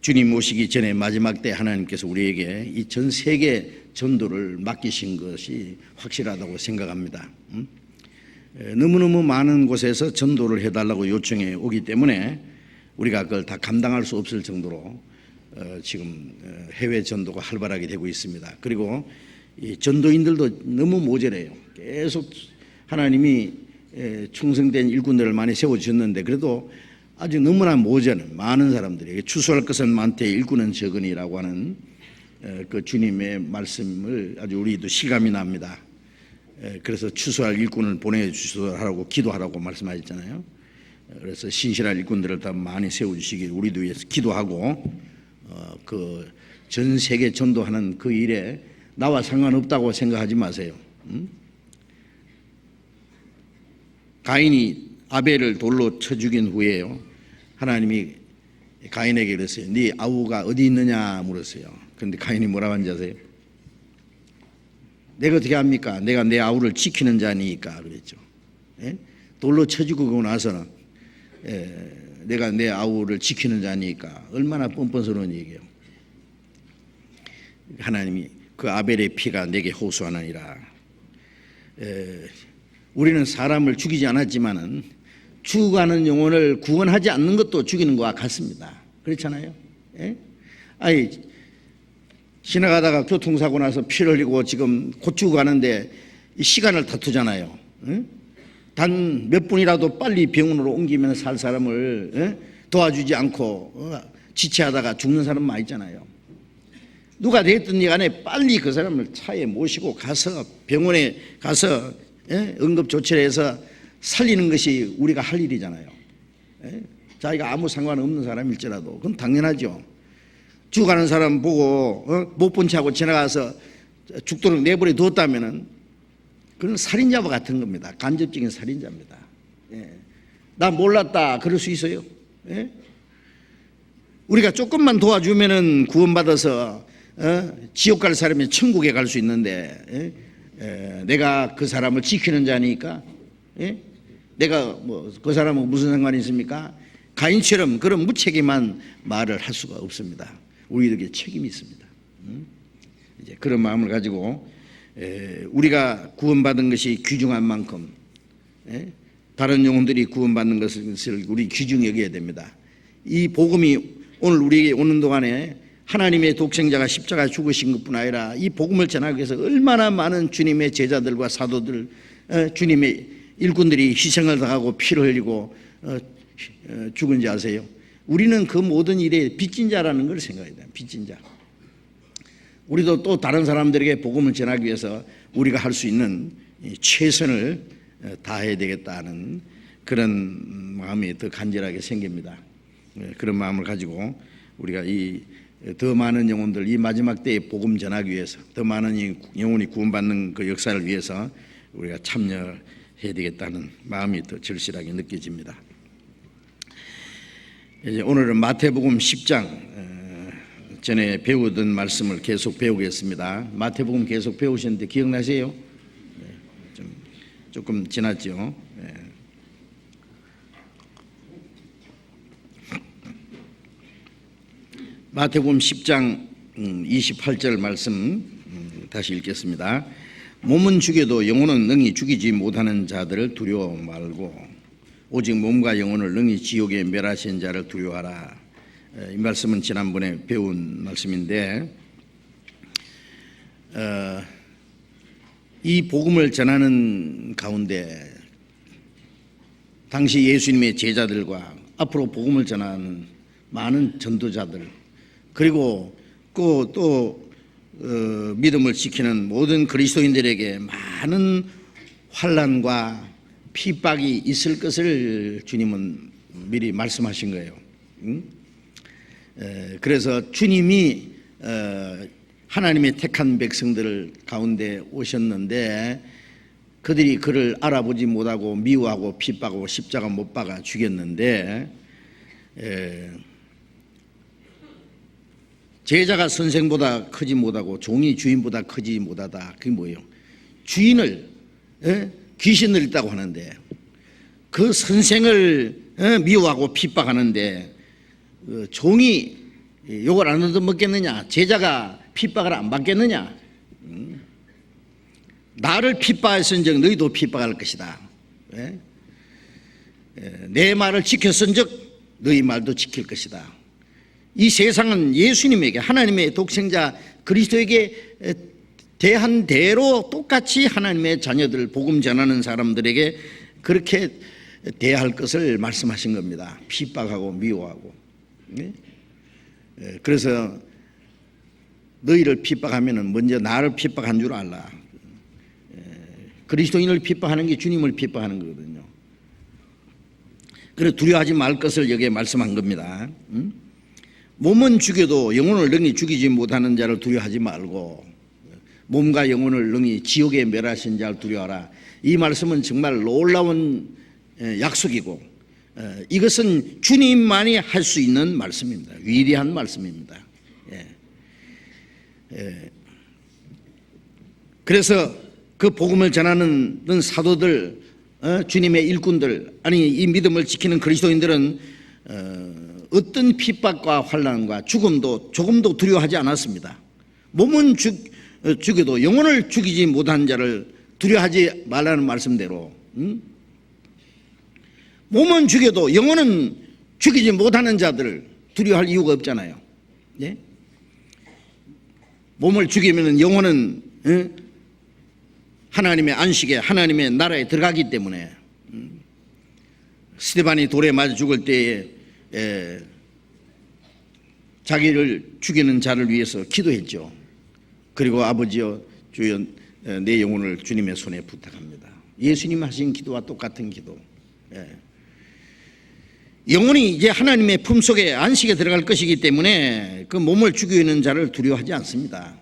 주님 오시기 전에 마지막 때 하나님께서 우리에게 이 전 세계 전도를 맡기신 것이 확실하다고 생각합니다. 너무너무 많은 곳에서 전도를 해달라고 요청해 오기 때문에 우리가 그걸 다 감당할 수 없을 정도로 지금 해외 전도가 활발하게 되고 있습니다. 그리고 이 전도인들도 너무 모자라요. 계속 하나님이 충성된 일꾼들을 많이 세워주셨는데 그래도 아주 너무나 모자란 많은 사람들이 추수할 것은 많되 일꾼은 적으니라고 하는 그 주님의 말씀을 아주 우리도 실감이 납니다. 그래서 추수할 일꾼을 보내주시라고 기도하라고 말씀하셨잖아요. 그래서 신실한 일꾼들을 더 많이 세워주시길 우리도 위해서 기도하고 그 전 세계 전도하는 그 일에 나와 상관없다고 생각하지 마세요. 가인이 아벨을 돌로 쳐 죽인 후에요. 하나님이 가인에게 그랬어요. 네 아우가 어디 있느냐 물었어요. 그런데 가인이 뭐라고 하는지 아세요? 내가 어떻게 합니까? 내가 내 아우를 지키는 자니까 그랬죠. 돌로 쳐 죽고 나서는 내가 내 아우를 지키는 자니까 얼마나 뻔뻔스러운 얘기예요. 하나님이 그 아벨의 피가 내게 호소하느니라. 우리는 사람을 죽이지 않았지만은 죽어가는 영혼을 구원하지 않는 것도 죽이는 것과 같습니다. 그렇잖아요. 아니 지나가다가 교통사고 나서 피를 흘리고 지금 곧 죽어가는데 시간을 다투잖아요. 단 몇 분이라도 빨리 병원으로 옮기면 살 사람을 도와주지 않고 지체하다가 죽는 사람 많이 있잖아요. 누가 됐든 간에 빨리 그 사람을 차에 모시고 가서 병원에 가서 응급조치를 해서 살리는 것이 우리가 할 일이잖아요. 자기가 아무 상관없는 사람일지라도 그건 당연하죠. 죽어가는 사람 보고 못 본 채 하고 지나가서 죽도록 내버려 두었다면은 그건 살인자와 같은 겁니다. 간접적인 살인자입니다. 나 몰랐다 그럴 수 있어요. 우리가 조금만 도와주면은 구원받아서 지옥 갈 사람이 천국에 갈 수 있는데 내가 그 사람을 지키는 자니까 내가 뭐 그 사람은 무슨 상관이 있습니까? 가인처럼 그런 무책임한 말을 할 수가 없습니다. 우리에게 책임이 있습니다. 이제 그런 마음을 가지고 우리가 구원받은 것이 귀중한 만큼 다른 영혼들이 구원받는 것을 우리 귀중히 여겨야 됩니다. 이 복음이 오늘 우리에게 오는 동안에 하나님의 독생자가 십자가에 죽으신 것뿐 아니라 이 복음을 전하기 위해서 얼마나 많은 주님의 제자들과 사도들 주님의 일꾼들이 희생을 당하고 피를 흘리고 죽은지 아세요? 우리는 그 모든 일에 빚진 자라는 걸 생각해야 돼요. 빚진 자. 우리도 또 다른 사람들에게 복음을 전하기 위해서 우리가 할 수 있는 최선을 다해야 되겠다는 그런 마음이 더 간절하게 생깁니다. 그런 마음을 가지고 우리가 이 더 많은 영혼들, 이 마지막 때에 복음 전하기 위해서 더 많은 영혼이 구원받는 그 역사를 위해서 우리가 참여해야 되겠다는 마음이 더 절실하게 느껴집니다. 이제 오늘은 마태복음 10장 전에 배우던 말씀을 계속 배우겠습니다. 마태복음 계속 배우셨는데 기억나세요? 조금 지났죠. 마태복음 10장 28절 말씀 다시 읽겠습니다. 몸은 죽여도 영혼은 능히 죽이지 못하는 자들을 두려워 말고 오직 몸과 영혼을 능히 지옥에 멸하신 자를 두려워하라. 이 말씀은 지난번에 배운 말씀인데 이 복음을 전하는 가운데 당시 예수님의 제자들과 앞으로 복음을 전하는 많은 전도자들 그리고 또 믿음을 지키는 모든 그리스도인들에게 많은 환난과 핍박이 있을 것을 주님은 미리 말씀하신 거예요. 그래서 주님이 하나님의 택한 백성들 가운데 오셨는데 그들이 그를 알아보지 못하고 미워하고 핍박하고 십자가 못 박아 죽였는데 제자가 선생보다 크지 못하고 종이 주인보다 크지 못하다. 그게 뭐예요? 주인을 귀신을 있다고 하는데 그 선생을 미워하고 핍박하는데 종이 욕을 안 얻어먹겠느냐? 제자가 핍박을 안 받겠느냐? 나를 핍박했은즉 너희도 핍박할 것이다. 내 말을 지켰은즉 너희 말도 지킬 것이다. 이 세상은 예수님에게 하나님의 독생자 그리스도에게 대한 대로 똑같이 하나님의 자녀들 복음 전하는 사람들에게 그렇게 대할 것을 말씀하신 겁니다. 핍박하고 미워하고. 그래서 너희를 핍박하면 먼저 나를 핍박한 줄 알라. 그리스도인을 핍박하는 게 주님을 핍박하는 거거든요. 그래서 두려워하지 말 것을 여기에 말씀한 겁니다. 몸은 죽여도 영혼을 능히 죽이지 못하는 자를 두려워하지 말고 몸과 영혼을 능히 지옥에 멸하신 자를 두려워하라. 이 말씀은 정말 놀라운 약속이고 이것은 주님만이 할 수 있는 말씀입니다. 위대한 말씀입니다. 그래서 그 복음을 전하는 사도들, 주님의 일꾼들, 아니 이 믿음을 지키는 그리스도인들은 어떤 핍박과 환난과 죽음도 조금도 두려워하지 않았습니다. 몸은 죽여도 영혼을 죽이지 못한 자를 두려워하지 말라는 말씀대로 몸은 죽여도 영혼은 죽이지 못하는 자들을 두려워할 이유가 없잖아요. 예? 몸을 죽이면 영혼은 하나님의 안식에 하나님의 나라에 들어가기 때문에 스데반이 돌에 맞아 죽을 때에 자기를 죽이는 자를 위해서 기도했죠. 그리고 아버지여 주여 내 영혼을 주님의 손에 부탁합니다. 예수님 하신 기도와 똑같은 기도. 영혼이 이제 하나님의 품속에 안식에 들어갈 것이기 때문에 그 몸을 죽이는 자를 두려워하지 않습니다.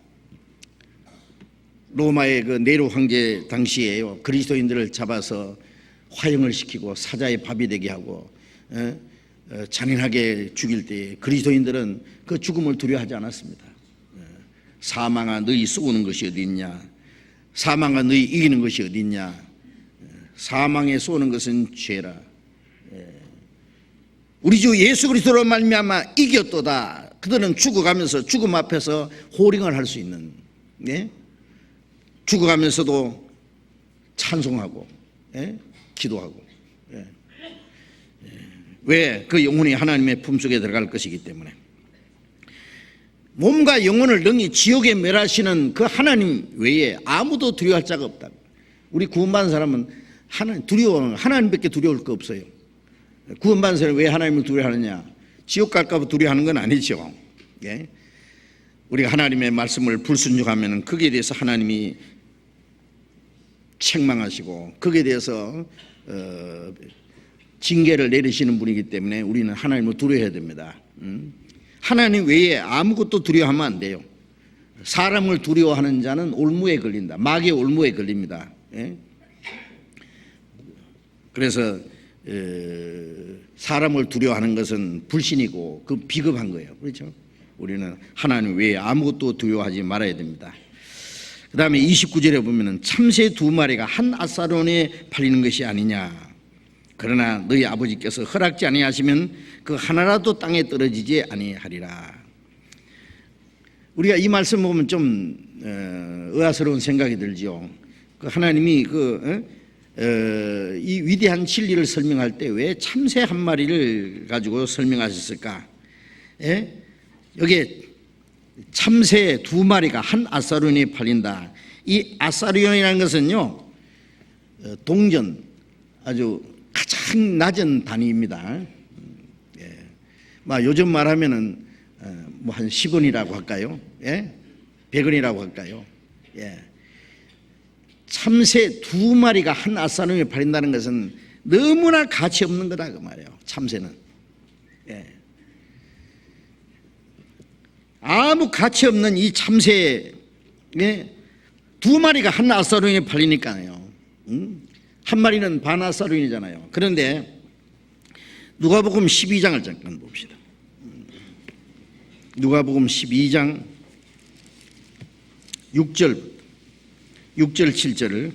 로마의 그 네로 황제 당시에요, 그리스도인들을 잡아서 화형을 시키고 사자의 밥이 되게 하고 잔인하게 죽일 때 그리스도인들은 그 죽음을 두려워하지 않았습니다. 사망아 너희 쏘는 것이 어디 있냐? 사망아 너희 이기는 것이 어디 있냐? 사망에 쏘는 것은 죄라. 우리 주 예수 그리스도로 말미암아 이겼도다. 그들은 죽어가면서 죽음 앞에서 호령을 할 수 있는, 죽어가면서도 찬송하고 기도하고. 왜? 그 영혼이 하나님의 품속에 들어갈 것이기 때문에. 몸과 영혼을 능히 지옥에 멸하시는 그 하나님 외에 아무도 두려워할 자가 없다. 우리 구원받은 사람은 하나님밖에 두려울 거 없어요. 구원받은 사람은 왜 하나님을 두려워하느냐? 지옥 갈까 봐 두려워하는 건 아니죠. 우리가 하나님의 말씀을 불순종하면 거기에 대해서 하나님이 책망하시고 거기에 대해서 징계를 내리시는 분이기 때문에 우리는 하나님을 두려워해야 됩니다. 하나님 외에 아무것도 두려워하면 안 돼요. 사람을 두려워하는 자는 올무에 걸린다. 마귀의 올무에 걸립니다. 예? 그래서 사람을 두려워하는 것은 불신이고 그 비겁한 거예요. 그렇죠? 우리는 하나님 외에 아무것도 두려워하지 말아야 됩니다. 그 다음에 29절에 보면은 참새 2마리가 한 아사론에 팔리는 것이 아니냐. 그러나 너희 아버지께서 허락지 아니하시면 그 하나라도 땅에 떨어지지 아니하리라. 우리가 이 말씀 보면 좀 의아스러운 생각이 들죠. 그 하나님이 이 위대한 진리를 설명할 때 왜 참새 한 마리를 가지고 설명하셨을까? 예? 여기에 참새 2마리가 한 아사론에 팔린다. 이 아사론이라는 것은요, 동전 아주 가장 낮은 단위입니다. 예. 요즘 말하면은 뭐 한 10원이라고 할까요? 예? 100원이라고 할까요? 예. 참새 2마리가 한 아사론에 팔린다는 것은 너무나 가치 없는 거다 그 말이에요. 참새는. 예. 아무 가치 없는 이 참새 2마리가 한 아사론에 팔리니까요. 한 마리는 반 아사론이잖아요. 그런데 누가복음 12장을 잠깐 봅시다. 누가복음 12장 6절 7절을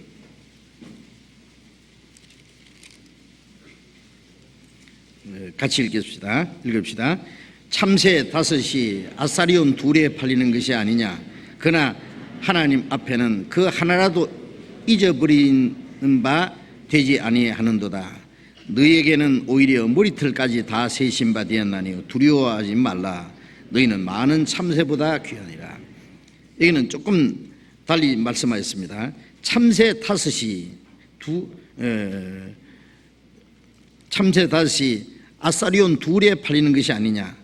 같이 읽읍시다. 참새 5이 아사리온 2에 팔리는 것이 아니냐. 그러나 하나님 앞에는 그 하나라도 잊어버리는 바 되지 아니하는도다. 너희에게는 오히려 머리털까지 다 세신 바 되었나니 두려워하지 말라. 너희는 많은 참새보다 귀하니라. 여기는 조금 달리 말씀하셨습니다. 참새 5이 아사리온 2에 팔리는 것이 아니냐.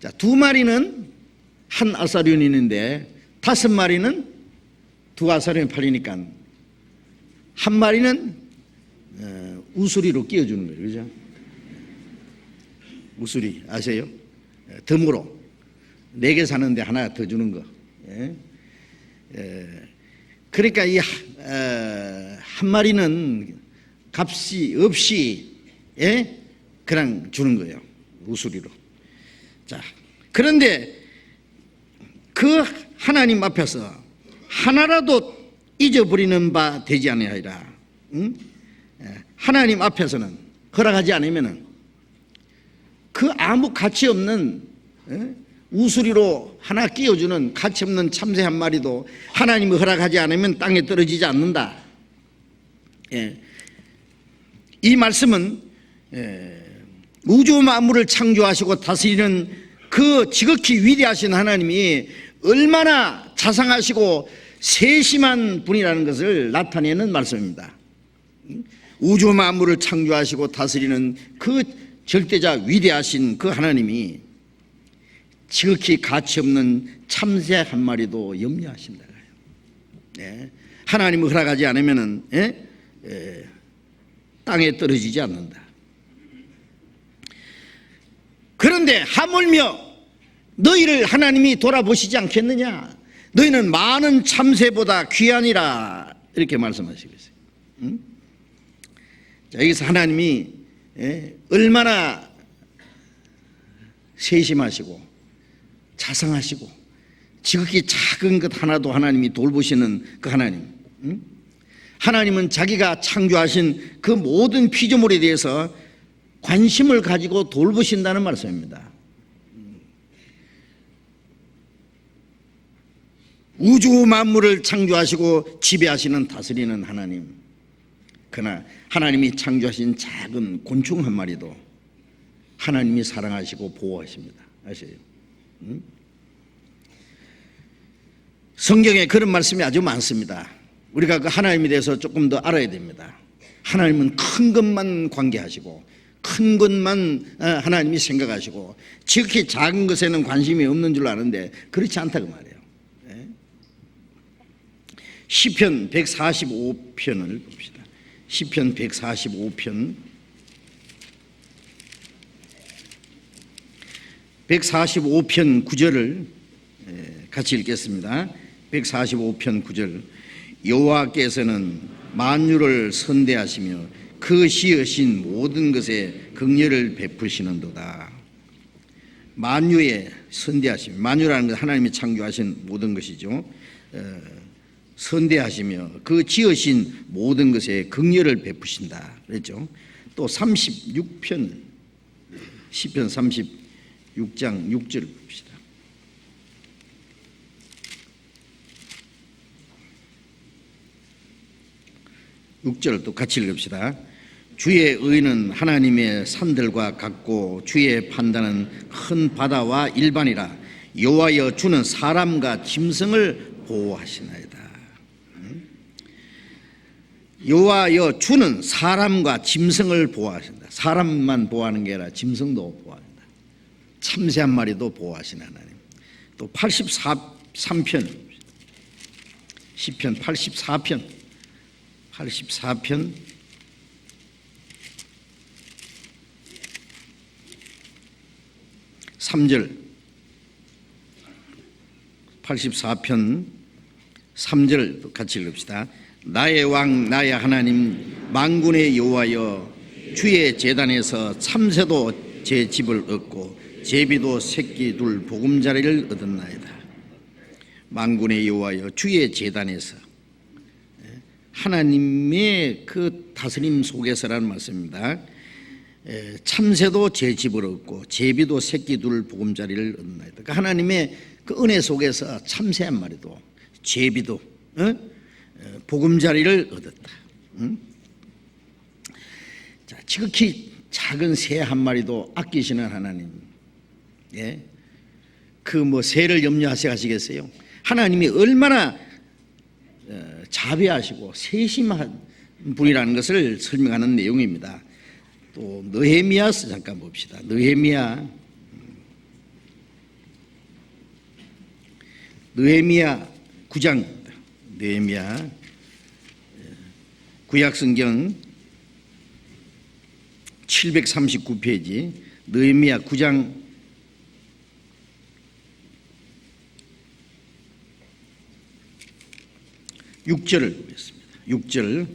자, 2마리는 한 아사리온인데 5마리는 2 아사리온에 팔리니까 한 마리는 우수리로 끼워주는 거예요. 그죠? 우수리 아세요? 덤으로 4개 사는데 하나 더 주는 거. 그러니까 이 한 마리는 값이 없이 그냥 주는 거예요. 우수리로. 자, 그런데 그 하나님 앞에서 하나라도 잊어버리는 바 되지 아니하리라. 하나님 앞에서는 허락하지 않으면은 그 아무 가치 없는 우수리로 하나 끼워주는 가치 없는 참새 한 마리도 하나님이 허락하지 않으면 땅에 떨어지지 않는다. 이 말씀은 우주 만물을 창조하시고 다스리는 그 지극히 위대하신 하나님이 얼마나 자상하시고 세심한 분이라는 것을 나타내는 말씀입니다. 우주 만물을 창조하시고 다스리는 그 절대자 위대하신 그 하나님이 지극히 가치 없는 참새 한 마리도 염려하신다. 하나님을 허락하지 않으면은 땅에 떨어지지 않는다. 그런데 하물며 너희를 하나님이 돌아보시지 않겠느냐? 너희는 많은 참새보다 귀하니라. 이렇게 말씀하시고 있어요. 자, 여기서 하나님이 얼마나 세심하시고 자상하시고 지극히 작은 것 하나도 하나님이 돌보시는 그 하나님. 하나님은 자기가 창조하신 그 모든 피조물에 대해서 관심을 가지고 돌보신다는 말씀입니다. 우주 만물을 창조하시고 지배하시는 다스리는 하나님. 그러나 하나님이 창조하신 작은 곤충 한 마리도 하나님이 사랑하시고 보호하십니다. 아세요? 성경에 그런 말씀이 아주 많습니다. 우리가 그 하나님에 대해서 조금 더 알아야 됩니다. 하나님은 큰 것만 관계하시고 큰 것만 하나님이 생각하시고 지극히 작은 것에는 관심이 없는 줄 아는데 그렇지 않다 그 말이에요. 시편 145편을 봅시다. 시편 145편 145편 9절을 같이 읽겠습니다. 145편 9절. 여호와께서는 만유를 선대하시며 그 지으신 모든 것에 긍휼을 베푸시는도다. 만유에 선대하시며, 만유라는 건 하나님이 창조하신 모든 것이죠. 선대하시며 그 지으신 모든 것에 긍휼을 베푸신다 그랬죠. 또 36편, 시편 36장 6절 봅시다. 6절 또 같이 읽읍시다. 주의 의는 하나님의 산들과 같고 주의 판단은 큰 바다와 일반이라. 여호와여 주는 사람과 짐승을 보호하시나이다. 여호와여 주는 사람과 짐승을 보호하신다. 사람만 보호하는 게 아니라 짐승도 보호한다. 참새 한 마리도 보호하시는 하나님. 또 83편 시편 84편 3절 84편 3절 같이 읽읍시다. 나의 왕 나의 하나님 만군의 여호와여 주의 제단에서 참새도 제 집을 얻고 제비도 새끼 둘 보금자리를 얻었나이다. 만군의 여호와여 주의 제단에서, 하나님의 그 다스림 속에서라는 말씀입니다. 참새도 제 집을 얻고 제비도 새끼 둘 보금자리를 얻나이다. 그러니까 하나님의 그 은혜 속에서 참새 한 마리도 제비도 보금자리를 얻었다. 자, 지극히 작은 새 한 마리도 아끼시는 하나님. 예? 그 뭐 새를 염려하시겠어요? 하나님이 얼마나 자비하시고 세심한 분이라는 것을 설명하는 내용입니다. 또 느헤미야서 잠깐 봅시다. 느헤미야 9장입니다. 느헤미야 구약성경 739페이지 느헤미야 9장 6절을 보겠습니다. 6절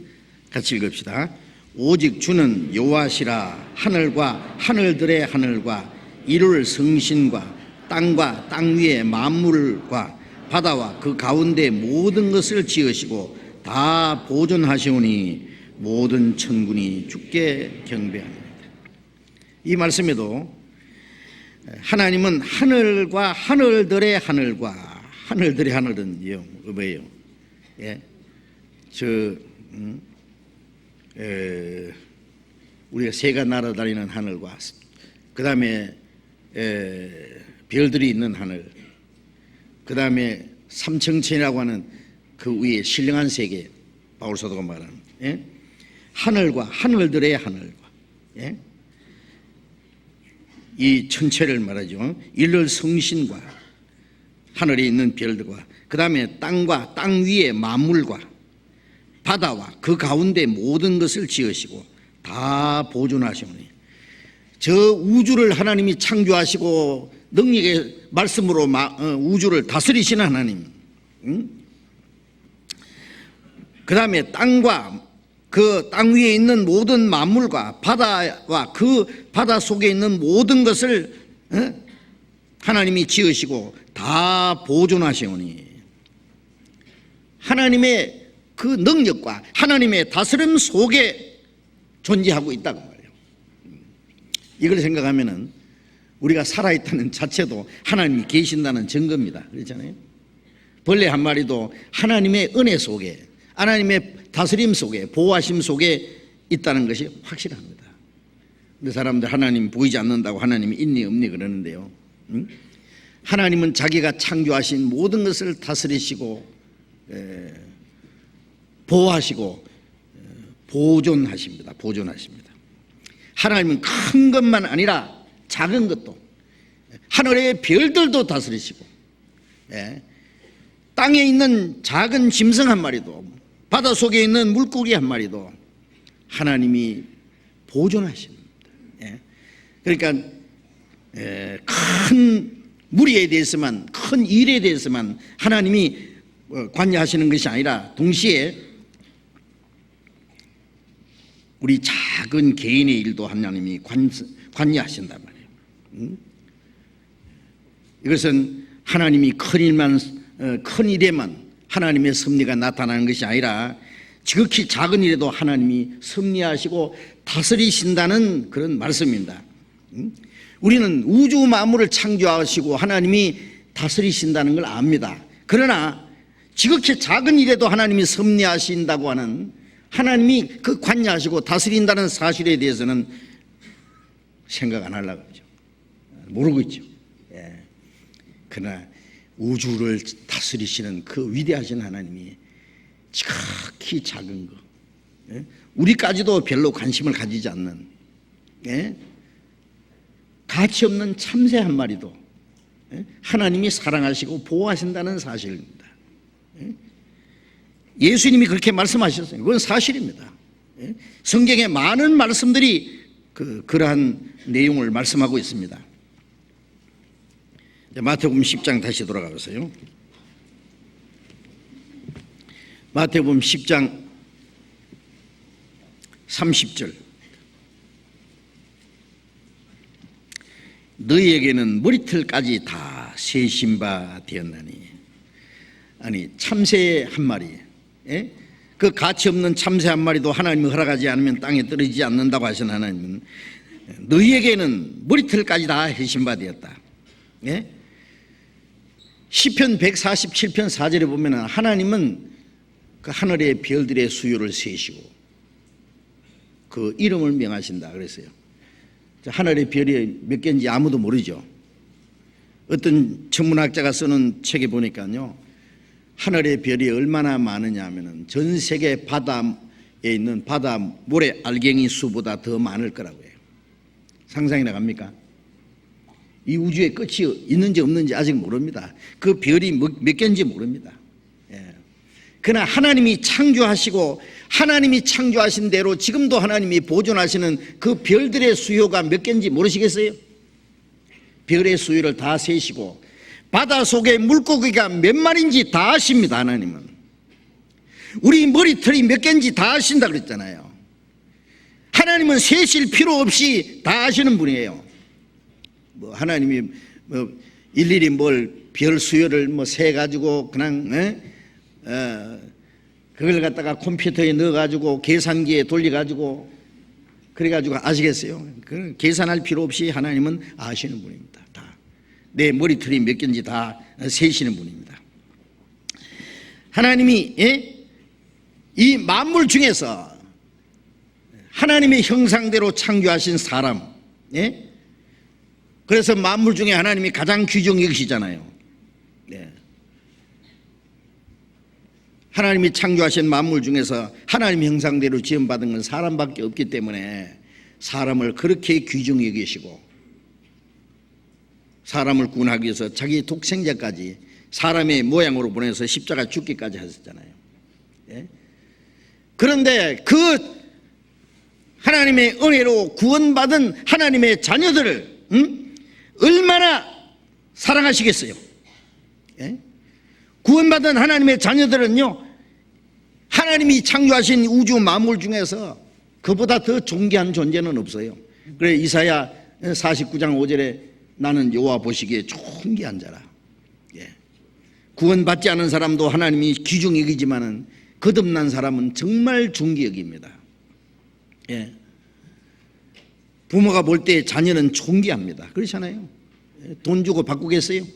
같이 읽읍시다. 오직 주는 여호와시라. 하늘과 하늘들의 하늘과 이룰 성신과 땅과 땅 위의 만물과 바다와 그 가운데 모든 것을 지으시고 다 보존하시오니 모든 천군이 주께 경배합니다. 이 말씀에도 하나님은 하늘과 하늘들의 하늘과 하늘들의 하늘은 뭐예요? 예, 우리가 새가 날아다니는 하늘과 그 다음에 별들이 있는 하늘, 그 다음에 삼청천이라고 하는 그 위에 신령한 세계, 바울사도가 말하는 하늘과 하늘들의 하늘과 이 천체를 말하죠. 일월 성신과 하늘에 있는 별들과 그 다음에 땅과 땅 위의 만물과 바다와 그 가운데 모든 것을 지으시고 다 보존하시오니, 저 우주를 하나님이 창조하시고 능력의 말씀으로 우주를 다스리시는 하나님, 그 다음에 땅과 그 땅 위에 있는 모든 만물과 바다와 그 바다 속에 있는 모든 것을 하나님이 지으시고 다 보존하시오니, 하나님의 그 능력과 하나님의 다스림 속에 존재하고 있다고 말해요. 이걸 생각하면은 우리가 살아있다는 자체도 하나님이 계신다는 증거입니다. 그렇잖아요. 벌레 한 마리도 하나님의 은혜 속에, 하나님의 다스림 속에, 보호하심 속에 있다는 것이 확실합니다. 근데 사람들 하나님 보이지 않는다고 하나님이 있니 없니 그러는데요. 하나님은 자기가 창조하신 모든 것을 다스리시고 보호하시고 보존하십니다. 보존하십니다. 하나님은 큰 것만 아니라 작은 것도, 하늘의 별들도 다스리시고, 땅에 있는 작은 짐승 한 마리도, 바다 속에 있는 물고기 한 마리도 하나님이 보존하십니다. 그러니까 큰 무리에 대해서만, 큰 일에 대해서만 하나님이 관여하시는 것이 아니라 동시에 우리 작은 개인의 일도 하나님이 관여하신단 말이에요. 이것은 하나님이 큰 일에만 하나님의 섭리가 나타나는 것이 아니라 지극히 작은 일에도 하나님이 섭리하시고 다스리신다는 그런 말씀입니다. 우리는 우주 만물을 창조하시고 하나님이 다스리신다는 걸 압니다. 그러나 지극히 작은 일에도 하나님이 섭리하신다고 하는, 하나님이 그 관여하시고 다스린다는 사실에 대해서는 생각 안 하려고 하죠. 모르고 있죠. 그러나 우주를 다스리시는 그 위대하신 하나님이 지극히 작은 거, 우리까지도 별로 관심을 가지지 않는 가치 없는 참새 한 마리도 하나님이 사랑하시고 보호하신다는 사실입니다. 예수님이 그렇게 말씀하셨어요. 그건 사실입니다. 성경의 많은 말씀들이 그러한 내용을 말씀하고 있습니다. 마태복음 10장 다시 돌아가 보세요. 마태복음 10장 30절. 너희에게는 머리털까지 다 세신 바 되었나니. 아니, 참새 한 마리, 그 가치 없는 참새 한 마리도 하나님이 허락하지 않으면 땅에 떨어지지 않는다고 하신 하나님은 너희에게는 머리털까지 다 해신 바 되었다. 시편 147편 4절에 보면 하나님은 그 하늘의 별들의 수요를 세시고 그 이름을 명하신다 그랬어요. 하늘의 별이 몇 개인지 아무도 모르죠. 어떤 천문학자가 쓰는 책에 보니까요, 하늘의 별이 얼마나 많으냐 하면은 전 세계 바다에 있는 바다 모래 알갱이 수보다 더 많을 거라고 해요. 상상이 나갑니까? 이 우주에 끝이 있는지 없는지 아직 모릅니다. 그 별이 몇 개인지 모릅니다. 그러나 하나님이 창조하시고 하나님이 창조하신 대로 지금도 하나님이 보존하시는 그 별들의 수요가 몇 개인지 모르시겠어요? 별의 수요를 다 세시고 바다 속에 물고기가 몇 마리인지 다 아십니다. 하나님은 우리 머리털이 몇 개인지 다 아신다 그랬잖아요. 하나님은 세실 필요 없이 다 아시는 분이에요. 하나님이 일일이 별 수요를 세 가지고 그냥 그걸 갖다가 컴퓨터에 넣어가지고 계산기에 돌려가지고 그래가지고 아시겠어요? 계산할 필요 없이 하나님은 아시는 분입니다. 다 내 머리털이 몇 개인지 다 세시는 분입니다. 하나님이 이 만물 중에서 하나님의 형상대로 창조하신 사람, 그래서 만물 중에 하나님이 가장 귀중히 여기시잖아요. 하나님이 창조하신 만물 중에서 하나님 형상대로 지음받은 건 사람밖에 없기 때문에 사람을 그렇게 귀중히 여기시고 사람을 구원하기 위해서 자기 독생자까지 사람의 모양으로 보내서 십자가 죽기까지 하셨잖아요. 그런데 그 하나님의 은혜로 구원받은 하나님의 자녀들을 얼마나 사랑하시겠어요? 구원받은 하나님의 자녀들은요, 하나님이 창조하신 우주 만물 중에서 그보다 더 존귀한 존재는 없어요. 그래 이사야 49장 5절에 나는 여호와 보시기에 존귀한 자라. 구원받지 않은 사람도 하나님이 귀중히 여기지만은 거듭난 사람은 정말 존귀 여깁니다. 부모가 볼 때 자녀는 존귀합니다. 그렇잖아요. 돈 주고 바꾸겠어요?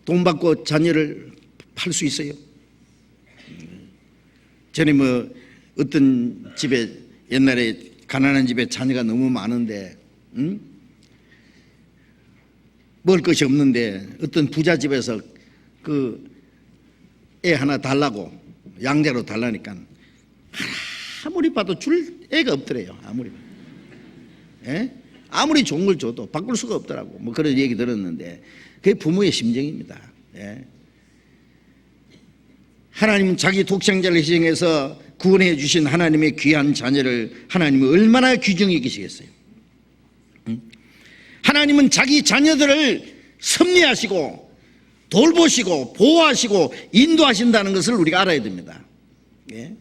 돈 받고 자녀를 팔 수 있어요? 전에 어떤 집에 옛날에 가난한 집에 자녀가 너무 많은데 먹을 것이 없는데 어떤 부자 집에서 그 애 하나 달라고 양자로 달라니까 아무리 봐도 줄 애가 없더래요. 아무리 좋은 걸 줘도 바꿀 수가 없더라고. 그런 얘기 들었는데 그게 부모의 심정입니다. 하나님은 자기 독생자를 희생해서 구원해 주신 하나님의 귀한 자녀를 하나님은 얼마나 귀중히 여기시겠어요? 하나님은 자기 자녀들을 섭리하시고 돌보시고 보호하시고 인도하신다는 것을 우리가 알아야 됩니다. 예?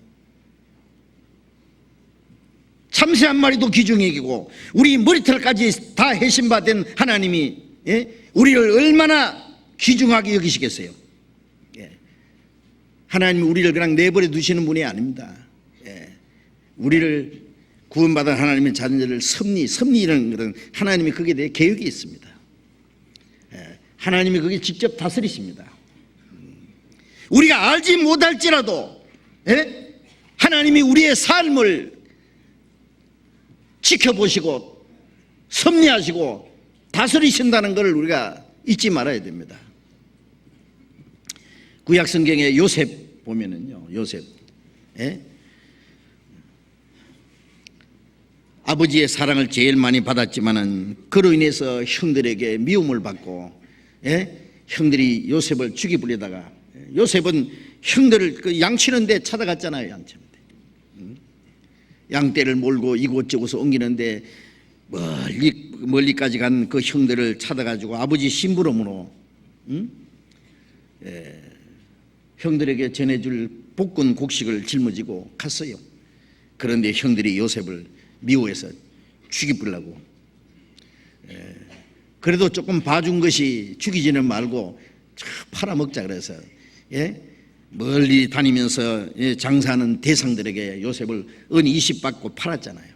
참새 한 마리도 귀중이고 우리 머리털까지 다 해신받은 하나님이 우리를 얼마나 귀중하게 여기시겠어요. 하나님이 우리를 그냥 내버려 두시는 분이 아닙니다. 우리를 구원받은 하나님의 자녀들을 섭리라는 것은 하나님이 거기에 대해 계획이 있습니다. 하나님이 거기에 직접 다스리십니다. 우리가 알지 못할지라도 하나님이 우리의 삶을 지켜보시고 섭리하시고 다스리신다는 것을 우리가 잊지 말아야 됩니다. 구약 성경에 요셉 보면은요, 요셉 아버지의 사랑을 제일 많이 받았지만은 그로 인해서 형들에게 미움을 받고 형들이 요셉을 죽이부리다가 요셉은 형들을 그 양치는데 찾아갔잖아요. 양떼를 몰고 이곳저곳 옮기는데 멀리까지 간 그 형들을 찾아가지고 아버지 심부름으로 형들에게 전해줄 볶은 곡식을 짊어지고 갔어요. 그런데 형들이 요셉을 미워해서 죽이려고 그래도 조금 봐준 것이 죽이지는 말고 팔아먹자 그래서 멀리 다니면서 장사하는 대상들에게 요셉을 은 20 받고 팔았잖아요.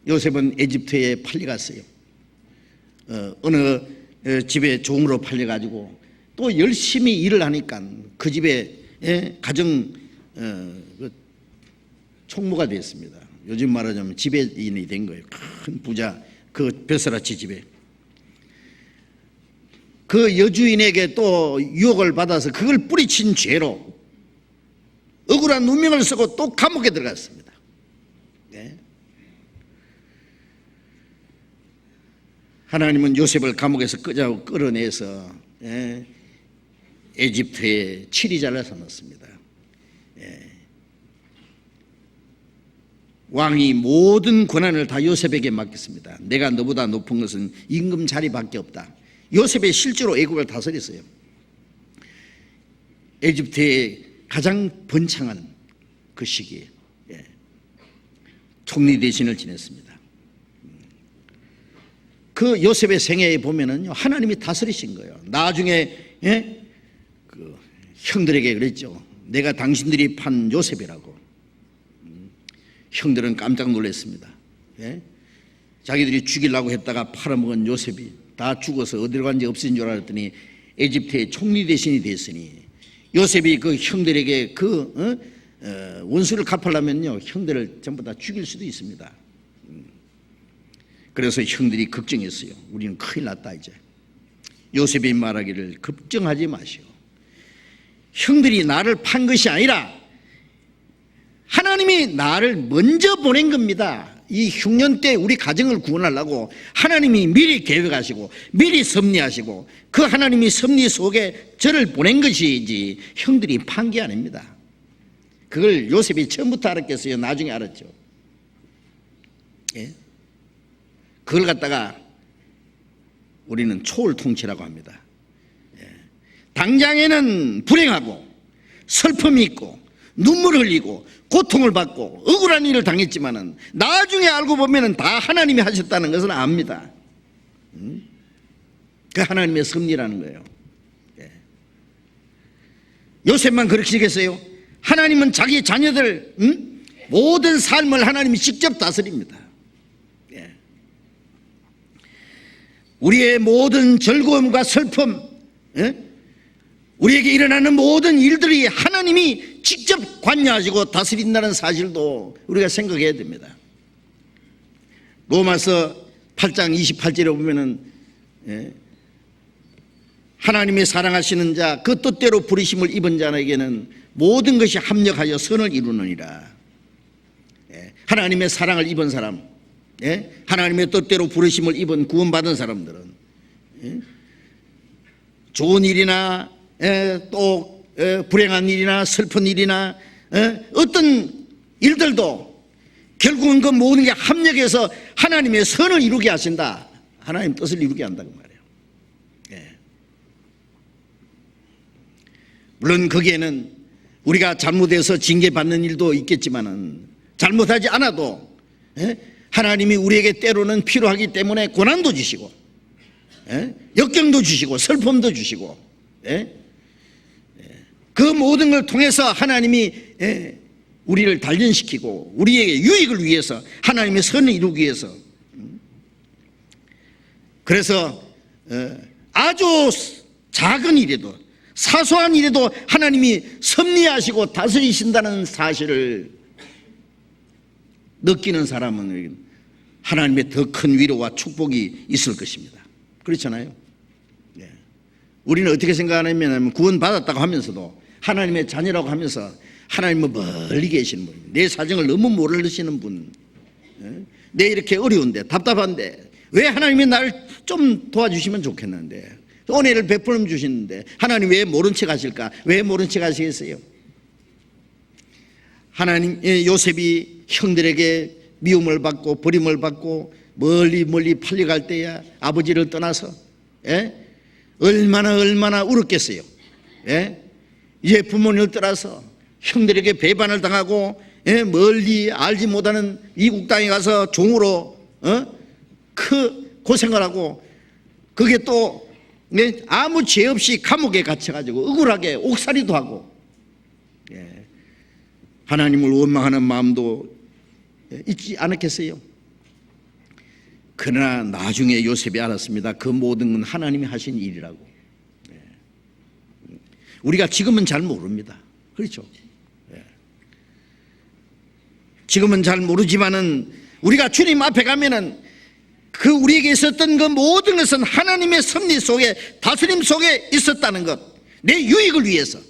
요셉은 에집트에 팔려갔어요. 어느 집에 종으로 팔려가지고 또 열심히 일을 하니까 그 집에 가정 총무가 됐습니다. 요즘 말하자면 지배인이 된 거예요. 큰 부자 그 벼슬아치 집에. 그 여주인에게 또 유혹을 받아서 그걸 뿌리친 죄로 억울한 누명을 쓰고 또 감옥에 들어갔습니다. 하나님은 요셉을 감옥에서 끌어내서 에집트에 치리자를 삼았습니다. 왕이 모든 권한을 다 요셉에게 맡겼습니다. 내가 너보다 높은 것은 임금 자리밖에 없다. 요셉이 실제로 애국을 다스렸어요. 에집트의 가장 번창한 그 시기에 총리 대신을 지냈습니다. 그 요셉의 생애에 보면은요, 하나님이 다스리신 거예요. 나중에 그 형들에게 그랬죠. 내가 당신들이 판 요셉이라고. 형들은 깜짝 놀랐습니다. 자기들이 죽이려고 했다가 팔아먹은 요셉이 다 죽어서 어디로 간지 없어진 줄 알았더니 에집트의 총리 대신이 됐으니 요셉이 그 형들에게 그 원수를 갚으려면요, 형들을 전부 다 죽일 수도 있습니다. 그래서 형들이 걱정했어요. 우리는 큰일 났다 이제. 요셉이 말하기를 걱정하지 마시오. 형들이 나를 판 것이 아니라 하나님이 나를 먼저 보낸 겁니다. 이 흉년 때 우리 가정을 구원하려고 하나님이 미리 계획하시고 미리 섭리하시고 그 하나님이 섭리 속에 저를 보낸 것이지 형들이 판 게 아닙니다. 그걸 요셉이 처음부터 알았겠어요? 나중에 알았죠. 그걸 갖다가 우리는 초월 통치라고 합니다. 당장에는 불행하고 슬픔이 있고 눈물을 흘리고 고통을 받고 억울한 일을 당했지만은 나중에 알고 보면은 다 하나님이 하셨다는 것을 압니다. 그 하나님의 섭리라는 거예요. 요셉만 그러시겠어요? 하나님은 자기 자녀들 모든 삶을 하나님이 직접 다스립니다. 우리의 모든 즐거움과 슬픔, 우리에게 일어나는 모든 일들이 하나님이 직접 관여하시고 다스린다는 사실도 우리가 생각해야 됩니다. 로마서 8장 28절에 보면은 하나님의 사랑하시는 자, 그 뜻대로 부르심을 입은 자에게는 모든 것이 합력하여 선을 이루느니라. 하나님의 사랑을 입은 사람, 하나님의 뜻대로 부르심을 입은 구원받은 사람들은 좋은 일이나 또 불행한 일이나 슬픈 일이나 어떤 일들도 결국은 그 모든 게 합력해서 하나님의 선을 이루게 하신다. 하나님 뜻을 이루게 한다고 말이에요. 예. 물론 거기에는 우리가 잘못해서 징계받는 일도 있겠지만은, 잘못하지 않아도 하나님이 우리에게 때로는 필요하기 때문에 고난도 주시고 역경도 주시고 슬픔도 주시고 그 모든 걸 통해서 하나님이 우리를 단련시키고 우리에게 유익을 위해서, 하나님의 선을 이루기 위해서. 그래서 아주 작은 일에도, 사소한 일에도 하나님이 섭리하시고 다스리신다는 사실을 느끼는 사람은 하나님의 더 큰 위로와 축복이 있을 것입니다. 그렇잖아요. 우리는 어떻게 생각하냐면, 구원받았다고 하면서도 하나님의 자녀라고 하면서 하나님은 멀리 계시는 분, 내 사정을 너무 모르시는 분, 내 이렇게 어려운데 답답한데 왜 하나님이 나를 좀 도와주시면 좋겠는데, 은혜를 베풀어 주시는데 하나님 왜 모른 척 하실까? 왜 모른 척 하시겠어요? 하나님, 요셉이 형들에게 미움을 받고 버림을 받고 멀리 팔려갈 때야 아버지를 떠나서 얼마나 울었겠어요. 이제 부모님을 떠나서 형들에게 배반을 당하고 멀리 알지 못하는 이국 땅에 가서 종으로 고생을 하고, 그게 또 아무 죄 없이 감옥에 갇혀가지고 억울하게 옥살이도 하고 하나님을 원망하는 마음도 있지 않았겠어요? 그러나 나중에 요셉이 알았습니다. 그 모든 건 하나님이 하신 일이라고. 우리가 지금은 잘 모릅니다. 그렇죠? 지금은 잘 모르지만은 우리가 주님 앞에 가면은 그 우리에게 있었던 그 모든 것은 하나님의 섭리 속에, 다스림 속에 있었다는 것, 내 유익을 위해서,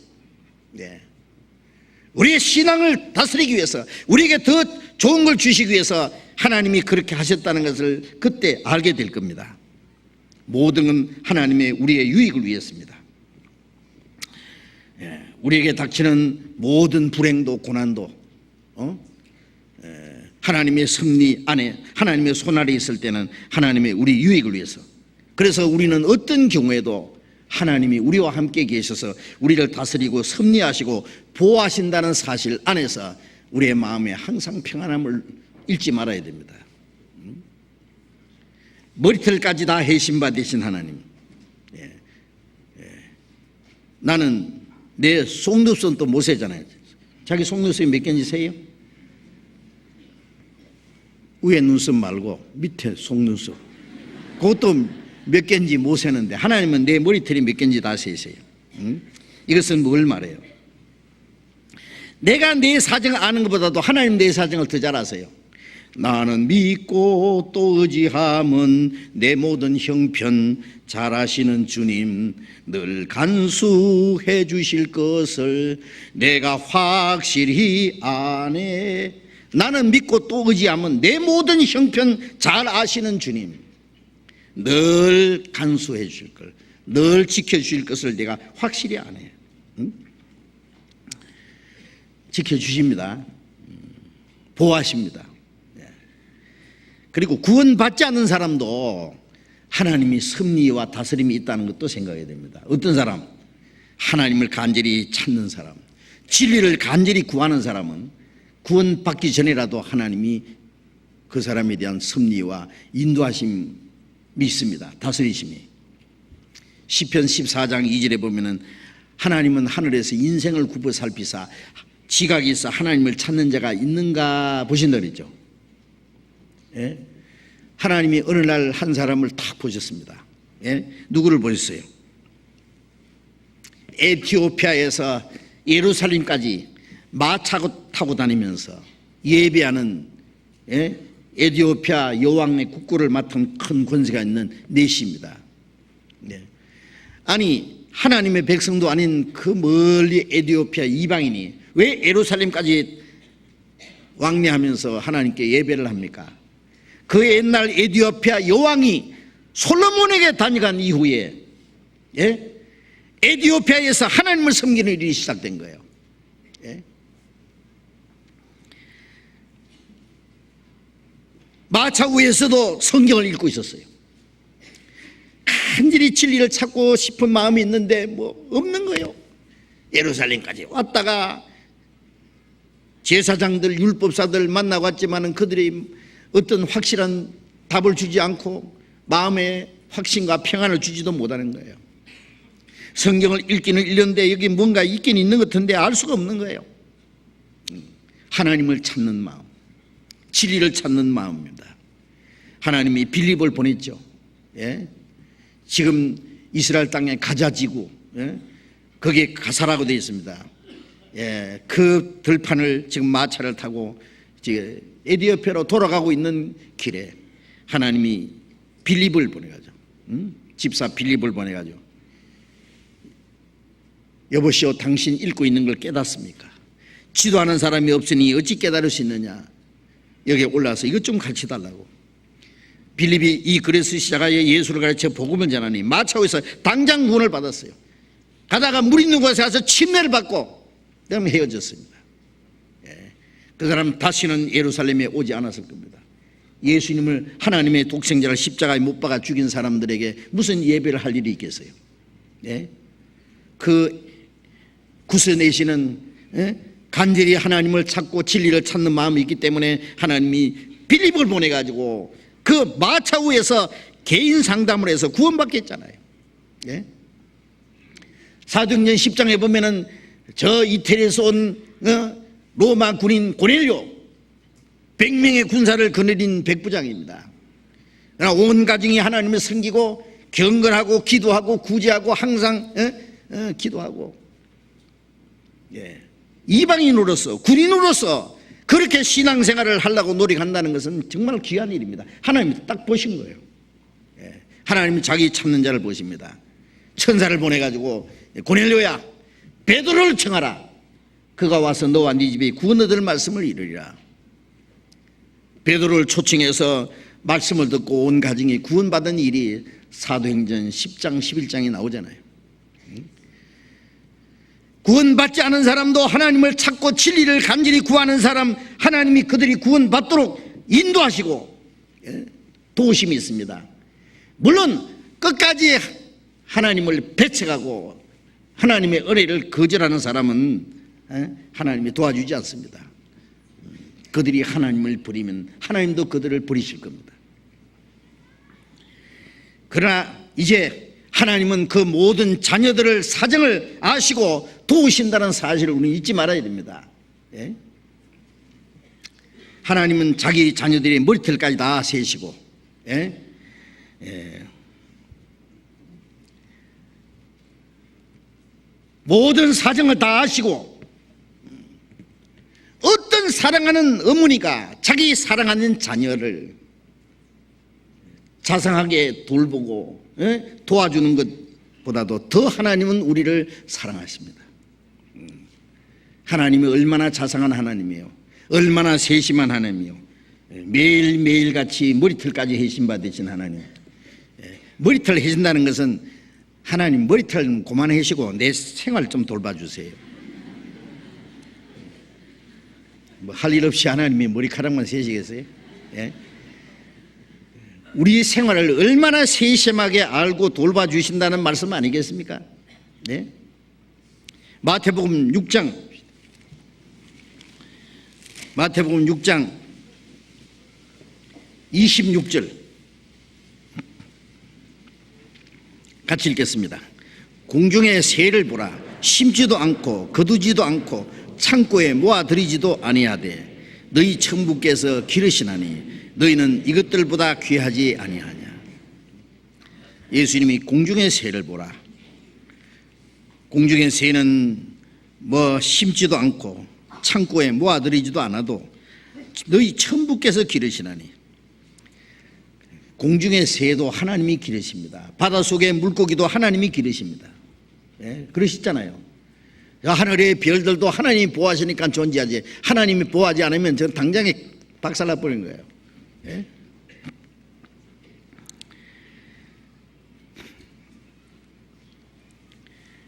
우리의 신앙을 다스리기 위해서, 우리에게 더 좋은 걸 주시기 위해서 하나님이 그렇게 하셨다는 것을 그때 알게 될 겁니다. 모든 건 하나님의, 우리의 유익을 위해서입니다. 우리에게 닥치는 모든 불행도 고난도 하나님의 섭리 안에, 하나님의 손 아래 있을 때는 하나님의 우리 유익을 위해서. 그래서 우리는 어떤 경우에도 하나님이 우리와 함께 계셔서 우리를 다스리고 섭리하시고 보호하신다는 사실 안에서 우리의 마음에 항상 평안함을 잃지 말아야 됩니다. 머리털까지 다 해신 받으신 하나님. 나는 내 속눈썹도 못 세잖아요. 자기 속눈썹이 몇 개인지 세요? 위에 눈썹 말고 밑에 속눈썹, 그것도 몇 개인지 못 세는데 하나님은 내 머리털이 몇 개인지 다 세세요. 이것은 뭘 말해요? 내가 내 사정을 아는 것보다도 하나님 내 사정을 더 잘 아세요. 나는 믿고 또 의지함은 내 모든 형편 잘 아시는 주님, 늘 간수해 주실 것을 내가 확실히 아네. 나는 믿고 또 의지하면 내 모든 형편 잘 아시는 주님, 늘 간수해 주실 걸, 늘 지켜주실 것을 내가 확실히 아네. 지켜주십니다. 보호하십니다. 그리고 구원받지 않는 사람도 하나님이 섭리와 다스림이 있다는 것도 생각해야 됩니다. 어떤 사람? 하나님을 간절히 찾는 사람, 진리를 간절히 구하는 사람은 구원받기 전에라도 하나님이 그 사람에 대한 섭리와 인도하심이 있습니다. 다스리심이. 시편 14장 2절에 보면은 하나님은 하늘에서 인생을 굽어 살피사 지각이 있어 하나님을 찾는 자가 있는가 보신다 그랬죠. 하나님이 어느 날 한 사람을 딱 보셨습니다. 누구를 보셨어요? 에티오피아에서 예루살렘까지 마 타고 다니면서 예배하는 에티오피아 여왕의 국구를 맡은 큰 권세가 있는 내시입니다. 아니 하나님의 백성도 아닌 그 멀리 에티오피아 이방인이 왜 예루살렘까지 왕래하면서 하나님께 예배를 합니까? 그 옛날 에티오피아 여왕이 솔로몬에게 다녀간 이후에 에티오피아에서 하나님을 섬기는 일이 시작된 거예요. 마차 위에서도 성경을 읽고 있었어요. 간절히 진리를 찾고 싶은 마음이 있는데 없는 거예요. 예루살렘까지 왔다가 제사장들, 율법사들 만나고 왔지만은 그들이 어떤 확실한 답을 주지 않고 마음의 확신과 평안을 주지도 못하는 거예요. 성경을 읽기는 읽는데 여기 뭔가 있긴 있는 것 같은데 알 수가 없는 거예요. 하나님을 찾는 마음, 진리를 찾는 마음입니다. 하나님이 빌립을 보냈죠. 지금 이스라엘 땅에 가자지구, 거기에 가사라고 되어 있습니다. 그 들판을 지금 마차를 타고 지금 에디오피아로 돌아가고 있는 길에 하나님이 빌립을 보내가죠. 집사 빌립을 보내가죠. 여보시오, 당신 읽고 있는 걸 깨닫습니까? 지도하는 사람이 없으니 어찌 깨달을 수 있느냐. 여기에 올라와서 이것 좀 가르쳐달라고. 빌립이 이 글에 시작하여 예수를 가르쳐 복음을 전하니 마차에서 당장 구원을 받았어요. 가다가 물 있는 곳에 가서 침례를 받고 그다음에 헤어졌습니다. 그 사람 다시는 예루살렘에 오지 않았을 겁니다. 예수님을, 하나님의 독생자를 십자가에 못 박아 죽인 사람들에게 무슨 예배를 할 일이 있겠어요? 그 구슬내시는 간절히 하나님을 찾고 진리를 찾는 마음이 있기 때문에 하나님이 빌립을 보내가지고 그 마차 위에서 개인 상담을 해서 구원받게 했잖아요. 사도행전 10장에 보면은 저 이태리에서 온 로마 군인 고넬료 100명의 군사를 거느린 백부장입니다. 그러나 온 가정이 하나님을 섬기고 경건하고 기도하고 구제하고 항상 기도하고 이방인으로서 군인으로서 그렇게 신앙생활을 하려고 노력한다는 것은 정말 귀한 일입니다. 하나님이 딱 보신 거예요. 하나님이 자기 찾는 자를 보십니다. 천사를 보내가지고 고넬료야, 베드로를 청하라. 그가 와서 너와 네 집에 구원 얻을 말씀을 이루리라. 베드로를 초청해서 말씀을 듣고 온 가정이 구원받은 일이 사도행전 10장 11장에 나오잖아요. 구원받지 않은 사람도 하나님을 찾고 진리를 간절히 구하는 사람, 하나님이 그들이 구원받도록 인도하시고 도우심이 있습니다. 물론 끝까지 하나님을 배척하고 하나님의 은혜를 거절하는 사람은 하나님이 도와주지 않습니다. 그들이 하나님을 버리면 하나님도 그들을 버리실 겁니다. 그러나 이제 하나님은 그 모든 자녀들을 사정을 아시고 도우신다는 사실을 우리는 잊지 말아야 됩니다. 하나님은 자기 자녀들의 머리털까지 다 세시고 모든 사정을 다 아시고, 어떤 사랑하는 어머니가 자기 사랑하는 자녀를 자상하게 돌보고 도와주는 것보다도 더 하나님은 우리를 사랑하십니다. 하나님이 얼마나 자상한 하나님이에요. 얼마나 세심한 하나님이에요. 매일매일 같이 머리털까지 해신받으신 하나님. 머리털 해신다는 것은 하나님 머리털 그만하시고 내 생활 좀 돌봐주세요. 할 일 없이 하나님이 머리카락만 세시겠어요? 우리 생활을 얼마나 세심하게 알고 돌봐주신다는 말씀 아니겠습니까? 마태복음 6장 마태복음 6장 26절 같이 읽겠습니다. 공중의 새를 보라. 심지도 않고 거두지도 않고 창고에 모아들이지도 아니하되 너희 천부께서 기르시나니 너희는 이것들보다 귀하지 아니하냐. 예수님이 공중의 새를 보라. 공중의 새는 심지도 않고 창고에 모아들이지도 않아도 너희 천부께서 기르시나니. 공중의 새도 하나님이 기르십니다. 바닷속의 물고기도 하나님이 기르십니다. 그러시잖아요. 하늘의 별들도 하나님이 보호하시니까 존재하지, 하나님이 보호하지 않으면 저 당장에 박살나버린 거예요.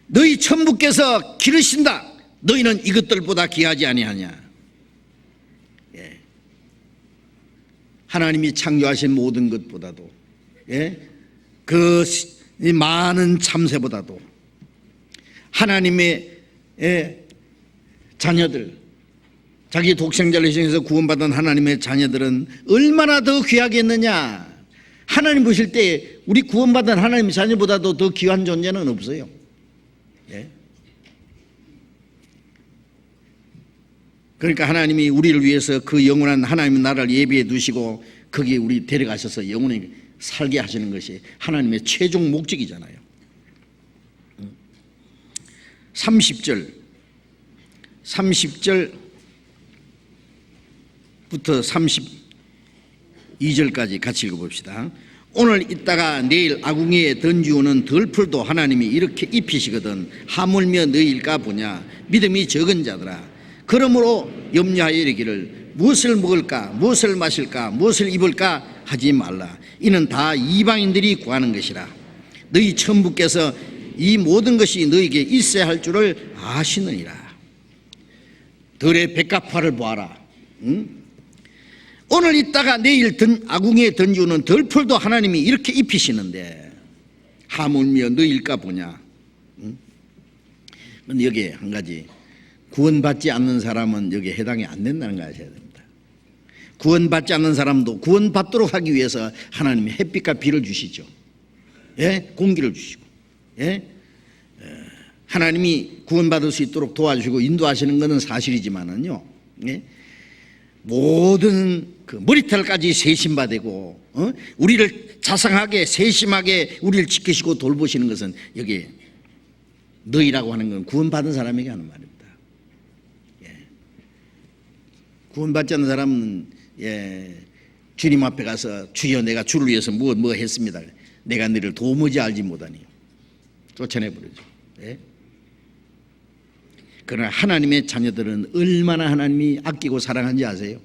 너희 천부께서 기르신다. 너희는 이것들보다 귀하지 아니하냐. 하나님이 창조하신 모든 것보다도, 그 많은 참새보다도 하나님의 자녀들, 자기 독생자를 희생해서 구원받은 하나님의 자녀들은 얼마나 더 귀하겠느냐. 하나님 보실 때 우리 구원받은 하나님의 자녀보다도 더 귀한 존재는 없어요. 그러니까 하나님이 우리를 위해서 그 영원한 하나님의 나라를 예비해 두시고 거기에 우리 데려가셔서 영원히 살게 하시는 것이 하나님의 최종 목적이잖아요. 30절부터 32절까지 같이 읽어봅시다. 오늘 있다가 내일 아궁이에 던지우는 덜풀도 하나님이 이렇게 입히시거든 하물며 너희일까 보냐. 믿음이 적은 자들아, 그러므로 염려하여 이르기를 무엇을 먹을까 무엇을 마실까 무엇을 입을까 하지 말라. 이는 다 이방인들이 구하는 것이라. 너희 천부께서 이 모든 것이 너희에게 있어야 할 줄을 아시느니라. 들의 백합화를 보아라. 오늘 있다가 내일 아궁이에 던지우는 덜풀도 하나님이 이렇게 입히시는데 하물며 너희일까 보냐. 근데 여기에 한 가지, 구원받지 않는 사람은 여기에 해당이 안 된다는 걸 아셔야 됩니다. 구원받지 않는 사람도 구원받도록 하기 위해서 하나님이 햇빛과 비를 주시죠. 공기를 주시고, 하나님이 구원받을 수 있도록 도와주시고 인도하시는 것은 사실이지만은요, 모든 그 머리털까지 세심받고 우리를 자상하게 세심하게 우리를 지키시고 돌보시는 것은 여기 너희라고 하는 건 구원받은 사람에게 하는 말입니다. 구원받지 않는 사람은 주님 앞에 가서 주여 내가 주를 위해서 뭐 했습니다. 내가 너를 도무지 알지 못하니 쫓아내버리죠. 그러나 하나님의 자녀들은 얼마나 하나님이 아끼고 사랑하는지 아세요?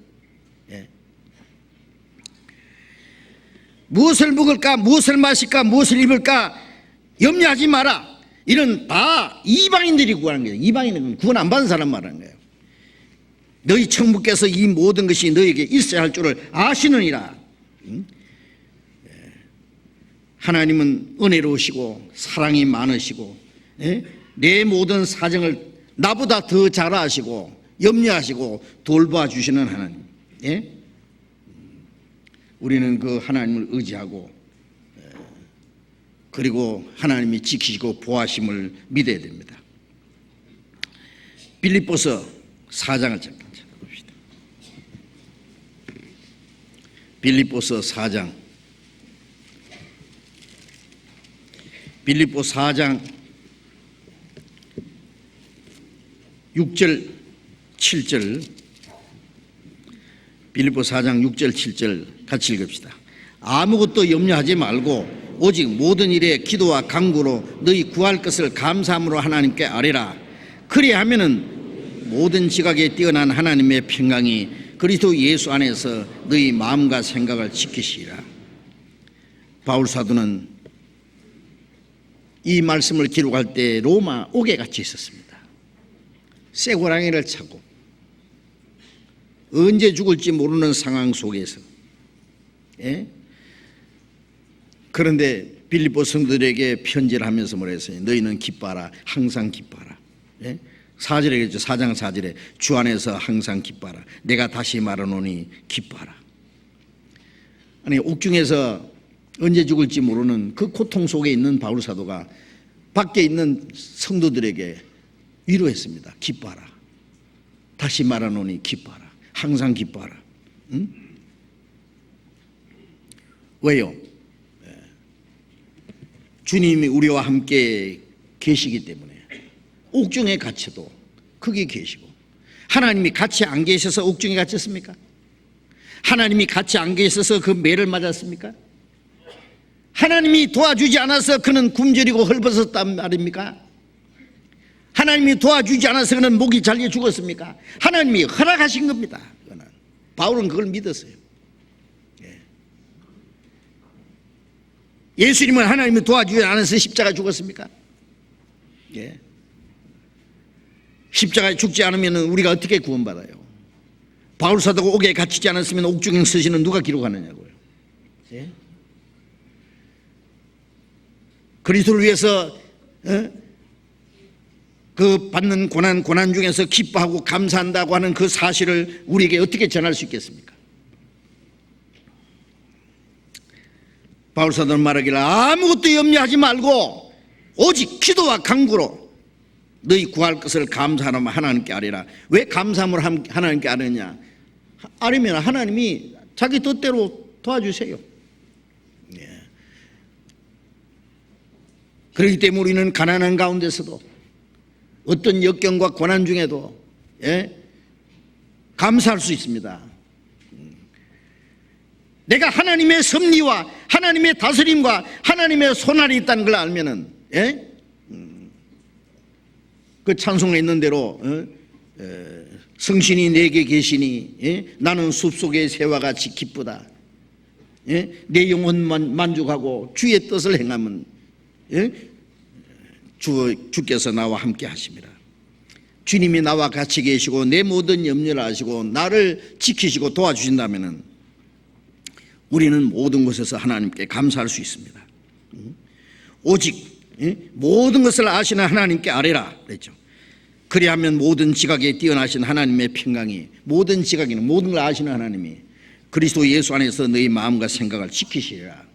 무엇을 먹을까 무엇을 마실까 무엇을 입을까 염려하지 마라. 이런 다 이방인들이 구하는 거예요. 이방인은 구원 안 받은 사람 말하는 거예요. 너희 천부께서 이 모든 것이 너희에게 있어야 할 줄을 아시느니라. 하나님은 은혜로우시고 사랑이 많으시고 내 모든 사정을 나보다 더 잘 아시고 염려하시고 돌봐주시는 하나님. 우리는 그 하나님을 의지하고 그리고 하나님이 지키시고 보호하심을 믿어야 됩니다. 빌립보서 4장을 잠깐 봅시다. 빌립보서 4장. 빌립보 4장 6절 7절. 빌립보 4장 6절 7절 같이 읽읍시다. 아무것도 염려하지 말고 오직 모든 일에 기도와 간구로 너희 구할 것을 감사함으로 하나님께 아뢰라. 그리하면은 모든 지각에 뛰어난 하나님의 평강이 그리스도 예수 안에서 너희 마음과 생각을 지키시리라. 바울 사도는 이 말씀을 기록할 때 로마 옥에 갇혀 있었습니다. 쇠고랑이를 차고 언제 죽을지 모르는 상황 속에서, 그런데 빌립보 성도들에게 편지를 하면서 뭐라 했어요? 너희는 기뻐하라. 항상 기뻐하라. 4절에 그랬죠. 4장 4절에 주 안에서 항상 기뻐하라. 내가 다시 말하노니 기뻐하라. 아니, 옥중에서 언제 죽을지 모르는 그 고통 속에 있는 바울 사도가 밖에 있는 성도들에게 위로했습니다. 기뻐하라. 다시 말하노니 기뻐하라. 항상 기뻐하라. 왜요? 주님이 우리와 함께 계시기 때문에. 옥중에 갇혀도 거기 계시고. 하나님이 같이 안 계셔서 옥중에 갇혔습니까? 하나님이 같이 안 계셔서 그 매를 맞았습니까? 하나님이 도와주지 않아서 그는 굶주리고 헐벗었단 말입니까? 하나님이 도와주지 않아서 그는 목이 잘려 죽었습니까? 하나님이 허락하신 겁니다. 그거는. 바울은 그걸 믿었어요. 예수님은 하나님이 도와주지 않아서 십자가 죽었습니까? 십자가에 죽지 않으면 우리가 어떻게 구원받아요? 바울 사도가 옥에 갇히지 않았으면 옥중행 서신은 누가 기록하느냐고요. 예? 그리스도를 위해서 그 받는 고난 중에서 기뻐하고 감사한다고 하는 그 사실을 우리에게 어떻게 전할 수 있겠습니까? 바울 사도는 말하기를 아무것도 염려하지 말고 오직 기도와 간구로 너희 구할 것을 감사하면 하나님께 아뢰라. 왜 감사함을 하나님께 아뢰냐? 아뢰면 하나님이 자기 뜻대로 도와주세요. 예. 그렇기 때문에 우리는 가난한 가운데서도 어떤 역경과 고난 중에도 감사할 수 있습니다. 내가 하나님의 섭리와 하나님의 다스림과 하나님의 손안이 있다는 걸 알면은 그 찬송에 있는 대로 성신이 내게 계시니 나는 숲속의 새와 같이 기쁘다. 내 영혼만 만족하고 주의 뜻을 행하면 주께서 나와 함께 하십니다. 주님이 나와 같이 계시고 내 모든 염려를 아시고 나를 지키시고 도와주신다면 우리는 모든 것에서 하나님께 감사할 수 있습니다. 오직 모든 것을 아시는 하나님께 아뢰라 그랬죠. 그리하면 모든 지각에 뛰어나신 하나님의 평강이, 모든 지각에는 모든 걸 아시는 하나님이 그리스도 예수 안에서 너희 마음과 생각을 지키시리라.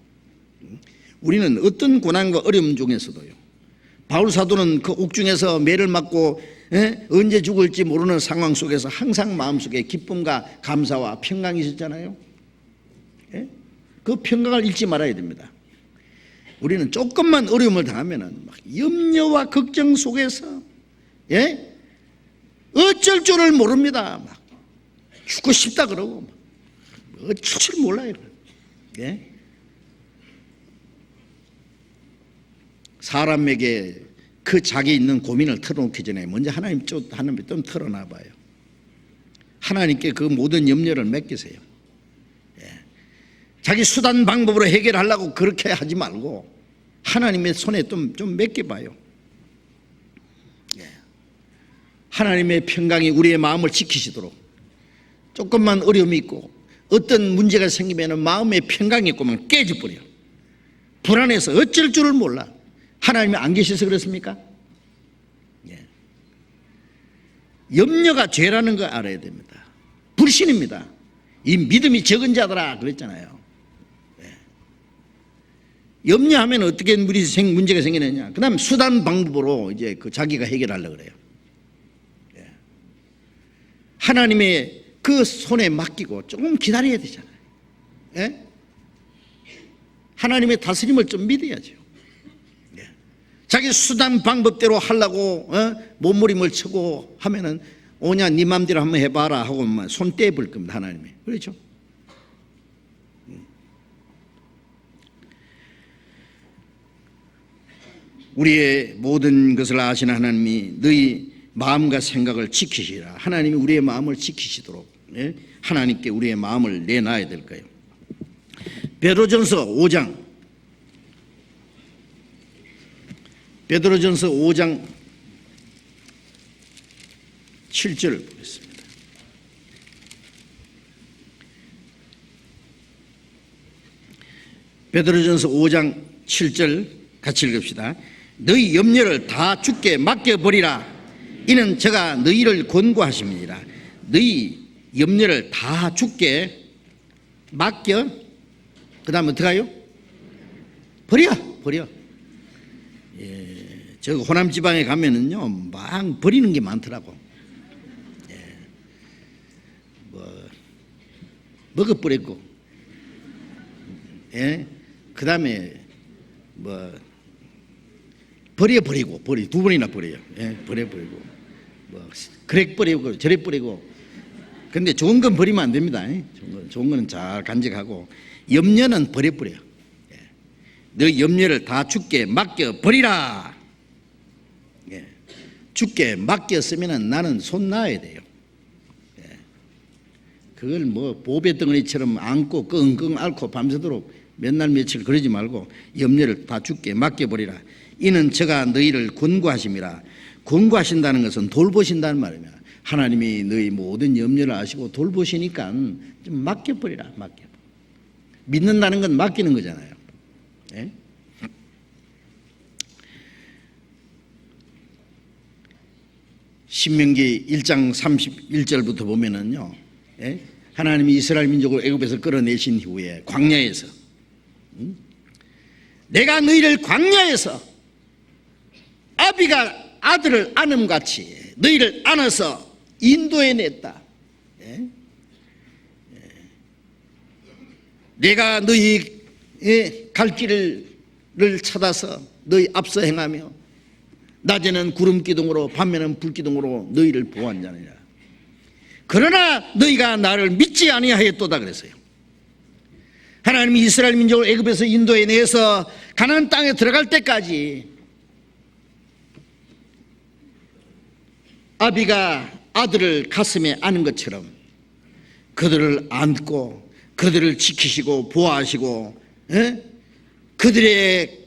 우리는 어떤 고난과 어려움 중에서도요, 바울 사도는 그 옥중에서 매를 맞고 언제 죽을지 모르는 상황 속에서 항상 마음속에 기쁨과 감사와 평강이 있었잖아요. 그 평강을 잃지 말아야 됩니다. 우리는 조금만 어려움을 당하면 막 염려와 걱정 속에서 어쩔 줄을 모릅니다. 막 죽고 싶다 그러고 어쩔 줄 몰라요. 사람에게 그 자기 있는 고민을 털어놓기 전에 먼저 하나님 좀 털어놔봐요. 하나님께 그 모든 염려를 맡기세요. 자기 수단 방법으로 해결하려고 그렇게 하지 말고 하나님의 손에 좀 맡겨봐요. 하나님의 평강이 우리의 마음을 지키시도록, 조금만 어려움이 있고 어떤 문제가 생기면 마음의 평강이 있고만 깨져버려요. 불안해서 어쩔 줄을 몰라. 하나님이 안 계셔서 그렇습니까? 염려가 죄라는 걸 알아야 됩니다. 불신입니다. 이 믿음이 적은 자들아 그랬잖아요. 염려하면 어떻게 문제가 생기느냐? 그 다음 수단 방법으로 이제 그 자기가 해결하려고 그래요. 하나님의 그 손에 맡기고 조금 기다려야 되잖아요. 하나님의 다스림을 좀 믿어야죠. 자기 수단 방법대로 하려고 몸부림을 치고 하면은 오냐 네 맘대로 한번 해봐라 하고 손 떼볼 겁니다. 하나님이. 그렇죠? 우리의 모든 것을 아시는 하나님이 너희 마음과 생각을 지키시라. 하나님이 우리의 마음을 지키시도록 하나님께 우리의 마음을 내놔야 될 거예요. 베드로전서 5장 7절 보겠습니다. 베드로전서 5장 7절 같이 읽읍시다. 너희 염려를 다 주께 맡겨버리라. 이는 제가 너희를 권고하십니다. 너희 염려를 다 주께 맡겨, 그 다음 어떻게 해요? 버려. 저 호남 지방에 가면은요, 막 버리는 게 많더라고. 먹어버리고, 그 다음에 버려버리고, 두 번이나 버려요. 버려버리고, 그래 버리고, 저래 버리고. 근데 좋은 건 버리면 안 됩니다. 좋은 거는 잘 간직하고, 염려는 버려버려요. 너 염려를 다 주께 맡겨버리라. 주께 맡겼으면 나는 손 놔야 돼요. 그걸 보배 덩어리처럼 안고 끙끙 앓고 밤새도록 몇 날 며칠 그러지 말고 염려를 다 주께 맡겨버리라. 이는 제가 너희를 권고하심이라. 권고하신다는 것은 돌보신다는 말입니다. 하나님이 너희 모든 염려를 아시고 돌보시니까 좀 맡겨버리라. 믿는다는 건 맡기는 거잖아요. 예? 신명기 1장 31절부터 보면은요, 예? 하나님이 이스라엘 민족을 애굽에서 끌어내신 후에 광야에서 내가 너희를 광야에서 아비가 아들을 안음같이 너희를 안아서 인도해냈다. 예? 내가 너희 갈 길을 찾아서 너희 앞서 행하며 낮에는 구름 기둥으로 밤에는 불 기둥으로 너희를 보호한 자니라. 그러나 너희가 나를 믿지 아니하였도다 그랬어요. 하나님이 이스라엘 민족을 애굽에서 인도해내서 가나안 땅에 들어갈 때까지 아비가 아들을 가슴에 안은 것처럼 그들을 안고 그들을 지키시고 보호하시고, 예? 그들의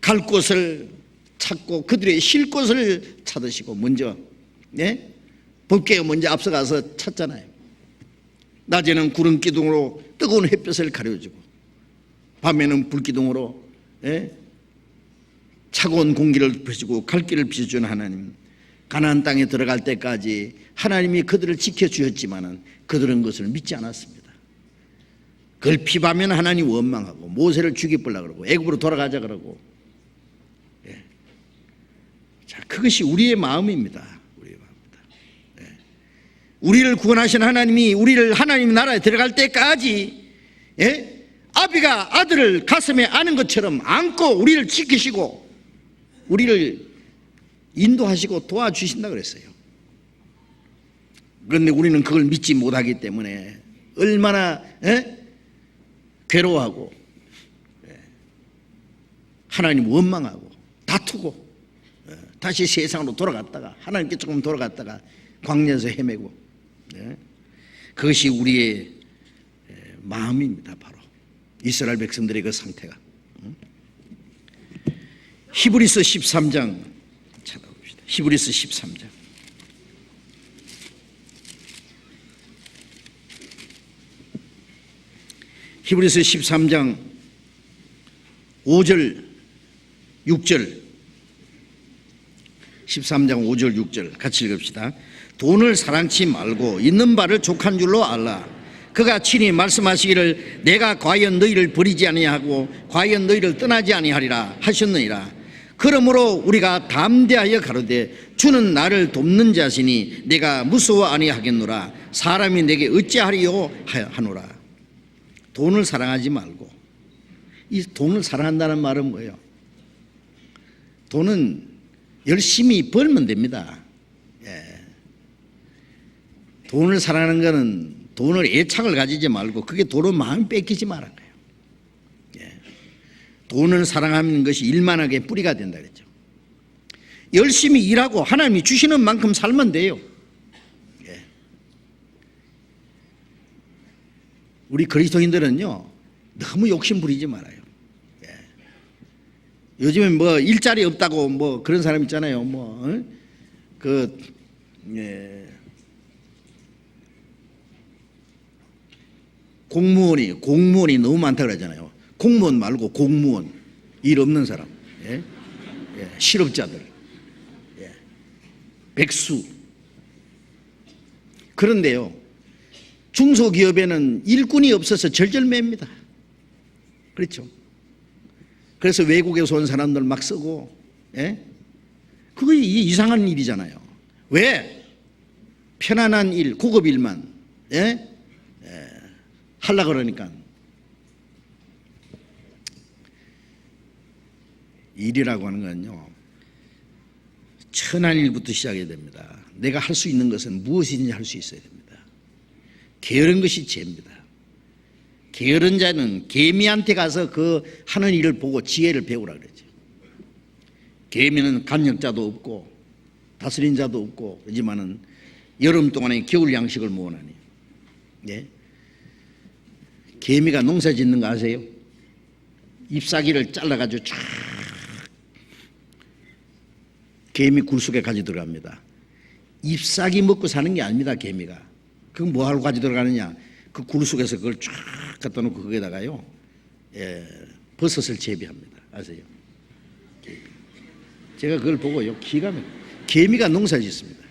갈 곳을 찾고 그들의 쉴 곳을 찾으시고 먼저, 예? 법궤가 먼저 앞서가서 찾잖아요. 낮에는 구름 기둥으로 뜨거운 햇볕을 가려주고 밤에는 불 기둥으로, 예? 차가운 공기를 비추고 갈 길을 비춰주는 하나님. 가나안 땅에 들어갈 때까지 하나님이 그들을 지켜주셨지만은 그들은 그것을 믿지 않았습니다. 그걸 피하면 하나님 원망하고 모세를 죽이려고 그러고 애굽으로 돌아가자 그러고. 예. 자, 그것이 우리의 마음입니다. 우리의 마음입니다. 예. 우리를 구원하신 하나님이 우리를 하나님 나라에 들어갈 때까지, 예? 아비가 아들을 가슴에 안은 것처럼 안고 우리를 지키시고 우리를 인도하시고 도와주신다 그랬어요. 그런데 우리는 그걸 믿지 못하기 때문에 얼마나, 예? 괴로워하고, 예? 하나님 원망하고 다투고, 예? 다시 세상으로 돌아갔다가 하나님께 조금 돌아갔다가 광야에서 헤매고, 예? 그것이 우리의 마음입니다. 바로 이스라엘 백성들의 그 상태가. 히브리서 13장 찾아봅시다. 히브리서 13장. 히브리서 13장 5절 6절 13장 5절 6절 같이 읽읍시다. 돈을 사랑치 말고 있는 바를 족한 줄로 알라. 그가 친히 말씀하시기를 내가 과연 너희를 버리지 아니하고 과연 너희를 떠나지 아니하리라 하셨느니라. 그러므로 우리가 담대하여 가로되 주는 나를 돕는 자시니 내가 무서워 아니하겠노라. 사람이 내게 어찌하리요 하노라. 돈을 사랑하지 말고. 이 돈을 사랑한다는 말은 뭐예요? 돈은 열심히 벌면 됩니다. 예. 돈을 사랑하는 것은 돈을 애착을 가지지 말고 그게 돈으로 마음 뺏기지 말아요. 예. 돈을 사랑하는 것이 일만하게 뿌리가 된다 그랬죠. 열심히 일하고 하나님이 주시는 만큼 살면 돼요. 예. 우리 그리스도인들은요 너무 욕심 부리지 말아요. 예. 요즘에 뭐 일자리 없다고 뭐 그런 사람 있잖아요. 뭐 예. 공무원이 너무 많다 그러잖아요. 공무원 말고 공무원, 일 없는 사람, 예? 예. 실업자들, 예. 백수. 그런데요 중소기업에는 일꾼이 없어서 절절매입니다. 그렇죠? 그래서 외국에서 온 사람들 막 쓰고, 예? 그거 이상한 일이잖아요. 왜? 편안한 일, 고급 일만, 예? 하려고 그러니까. 일이라고 하는 건요 천한 일부터 시작해야 됩니다. 내가 할 수 있는 것은 무엇이든지 할 수 있어야 됩니다. 게으른 것이 죄입니다. 게으른 자는 개미한테 가서 그 하는 일을 보고 지혜를 배우라 그러죠. 개미는 간역자도 없고 다스린 자도 없고 그렇지만은 여름 동안에 겨울 양식을 모으나니. 예? 개미가 농사 짓는 거 아세요? 잎사귀를 잘라가지고 쫙 개미 굴 속에 가지 들어갑니다. 잎사귀 먹고 사는 게 아닙니다. 개미가. 그건 뭐 하러 가지고 들어가느냐. 그 굴 속에서 그걸 쫙 갖다 놓고 거기다가요, 버섯을 재배합니다. 아세요? 제가 그걸 보고요, 기가 막혀요. 개미가 농사를 짓습니다.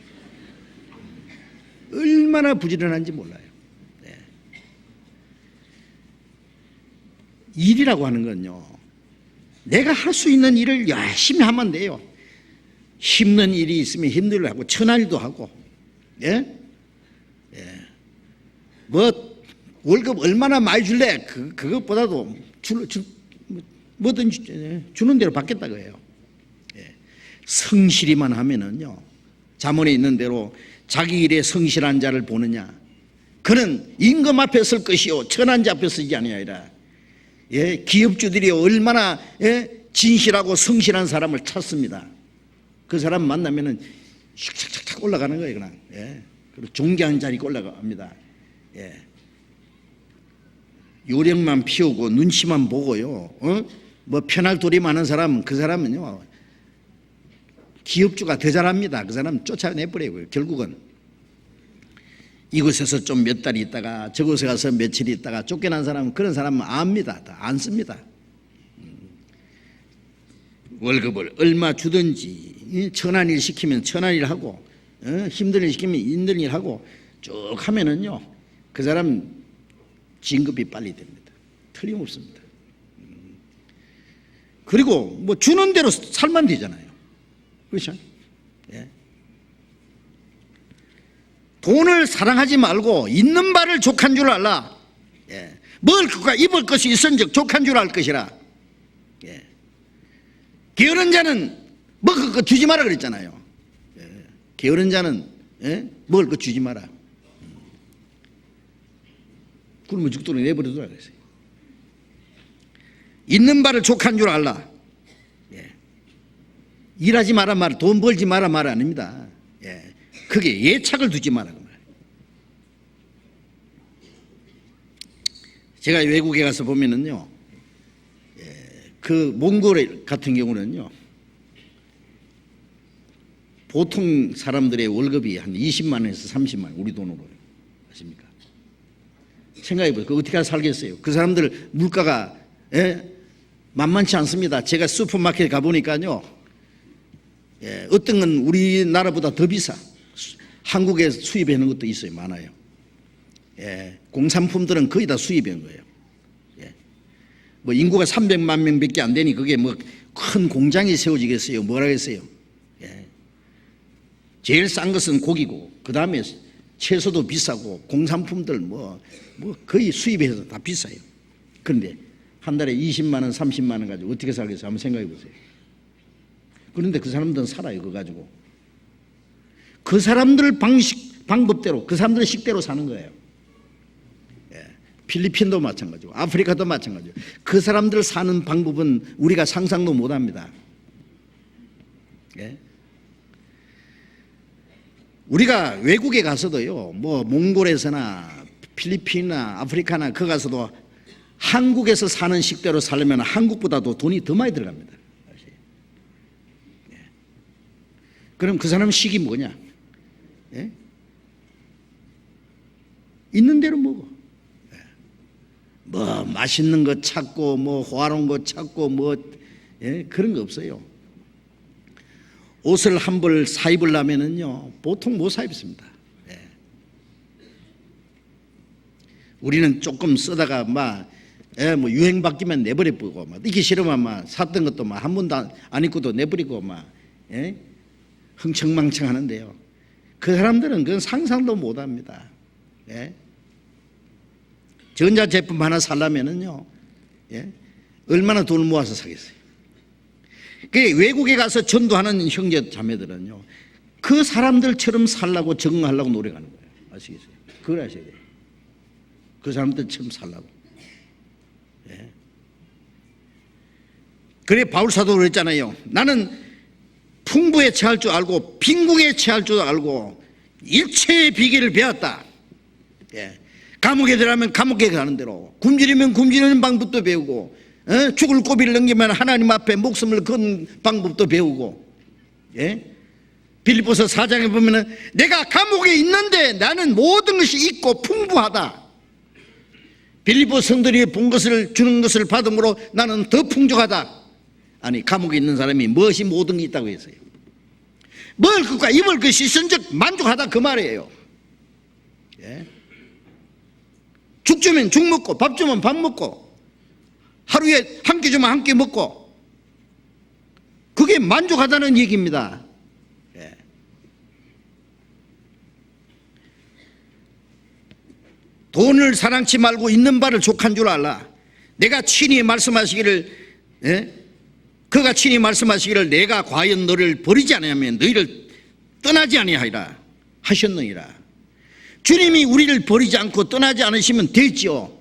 얼마나 부지런한지 몰라요. 네. 일이라고 하는 건요, 내가 할 수 있는 일을 열심히 하면 돼요. 힘든 일이 있으면 힘들어 하고 천할도 하고, 예? 예. 뭐 월급 얼마나 많이 줄래? 그것보다도 뭐든지 주는 대로 받겠다 그래요. 예. 성실히만 하면은요, 잠언에 있는 대로 자기 일에 성실한 자를 보느냐, 그는 임금 앞에 설 것이요 천한 자 앞에 서지 아니하리라. 예, 기업주들이 얼마나 진실하고 성실한 사람을 찾습니다. 그 사람 만나면은 샥샥샥 올라가는 거예요, 그냥. 예. 그리고 존경하는 자리에 올라갑니다. 예. 요령만 피우고 눈치만 보고요, 뭐 편할 도리 많은 사람, 그 사람은요, 기업주가 더 잘합니다. 그 사람 쫓아내버리고요. 결국은 이곳에서 좀 몇 달 있다가 저곳에 가서 며칠 있다가 쫓겨난 사람은, 그런 사람은 압니다. 다 안 씁니다. 월급을 얼마 주든지 천한 일 시키면 천한 일 하고, 힘든 일 시키면 힘든 일 하고 쭉 하면은요, 그 사람 진급이 빨리 됩니다. 틀림없습니다. 그리고 뭐 주는 대로 살면 되잖아요. 그렇죠? 예. 돈을 사랑하지 말고 있는 바를 족한 줄 알라. 예. 먹을 것과 입을 것이 있은즉 족한 줄 알 것이라. 예. 게으른 자는 먹을 것 주지 마라 그랬잖아요. 예. 게으른 자는 먹을 것 주지 마라. 그러면 죽도록 내버려두라 그랬어요. 있는 바를 족한 줄 알라. 예. 일하지 마라 말, 돈 벌지 마라 말 아닙니다. 예. 그게 예착을 두지 마라 그 말. 제가 외국에 가서 보면은요, 그 몽골 같은 경우는요, 보통 사람들의 월급이 한 20만 원에서 30만 원, 우리 돈으로. 아십니까? 생각해보세요. 그 어떻게 살겠어요? 그 사람들 물가가 만만치 않습니다. 제가 슈퍼마켓에 가보니까요, 어떤 건 우리나라보다 더 비싸. 한국에 수입하는 것도 있어요. 많아요. 공산품들은 거의 다 수입한 거예요. 뭐 인구가 300만 명밖에 안 되니 그게 뭐 큰 공장이 세워지겠어요? 뭐라겠어요? 제일 싼 것은 고기고, 그 다음에 채소도 비싸고, 공산품들 뭐 거의 수입해서 다 비싸요. 그런데 한 달에 20만 원, 30만 원 가지고 어떻게 살겠어요? 한번 생각해 보세요. 그런데 그 사람들은 살아요. 그거 가지고. 그 사람들 방법대로, 그 사람들 식대로 사는 거예요. 필리핀도 마찬가지고 아프리카도 마찬가지고 그 사람들 사는 방법은 우리가 상상도 못합니다. 우리가 외국에 가서도요, 뭐 몽골에서나 필리핀이나 아프리카나 그 가서도 한국에서 사는 식대로 살려면 한국보다도 돈이 더 많이 들어갑니다. 그럼 그 사람 식이 뭐냐? 있는 대로 먹어. 뭐 맛있는 거 찾고 뭐 화로운 거 찾고 뭐 그런 거 없어요. 옷을 한 벌 사 입으려면은요, 보통 못 사 입습니다. 우리는 조금 쓰다가 막 뭐 유행 바뀌면 내버려 버리고, 막 입기 싫으면 막 샀던 것도 막 한 번도 안 입고도 내버리고 막 흥청망청 하는데요, 그 사람들은 그건 상상도 못 합니다. 전자제품 하나 살려면은요, 얼마나 돈을 모아서 사겠어요. 그 외국에 가서 전도하는 형제 자매들은요, 그 사람들처럼 살라고 적응하려고 노력하는 거예요. 아시겠어요? 그걸 아셔야 돼요. 그 사람들처럼 살라고. 그래 바울 사도가 그랬잖아요. 나는 풍부에 처할 줄 알고 빈궁에 처할 줄 알고 일체의 비결을 배웠다. 감옥에 들어가면 감옥에 가는 대로, 굶주리면 굶주리는 방법도 배우고, 죽을 고비를 넘기면 하나님 앞에 목숨을 건 방법도 배우고, 빌립보서 4장에 보면은 내가 감옥에 있는데 나는 모든 것이 있고 풍부하다. 빌립보 성도들이 본 것을 주는 것을 받음으로 나는 더 풍족하다. 아니, 감옥에 있는 사람이 무엇이 모든 게 있다고 했어요. 먹을 것과 입을 것이 있은즉 만족하다 그 말이에요. 예? 죽 주면 죽 먹고 밥 주면 밥 먹고 하루에 한 끼 주면 한 끼 먹고, 그게 만족하다는 얘기입니다. 예. 돈을 사랑치 말고 있는 바를 족한 줄 알라. 내가 친히 말씀하시기를, 예? 그가 친히 말씀하시기를 내가 과연 너를 버리지 아니하면 너희를 떠나지 아니하리라 하셨느니라. 주님이 우리를 버리지 않고 떠나지 않으시면 되죠.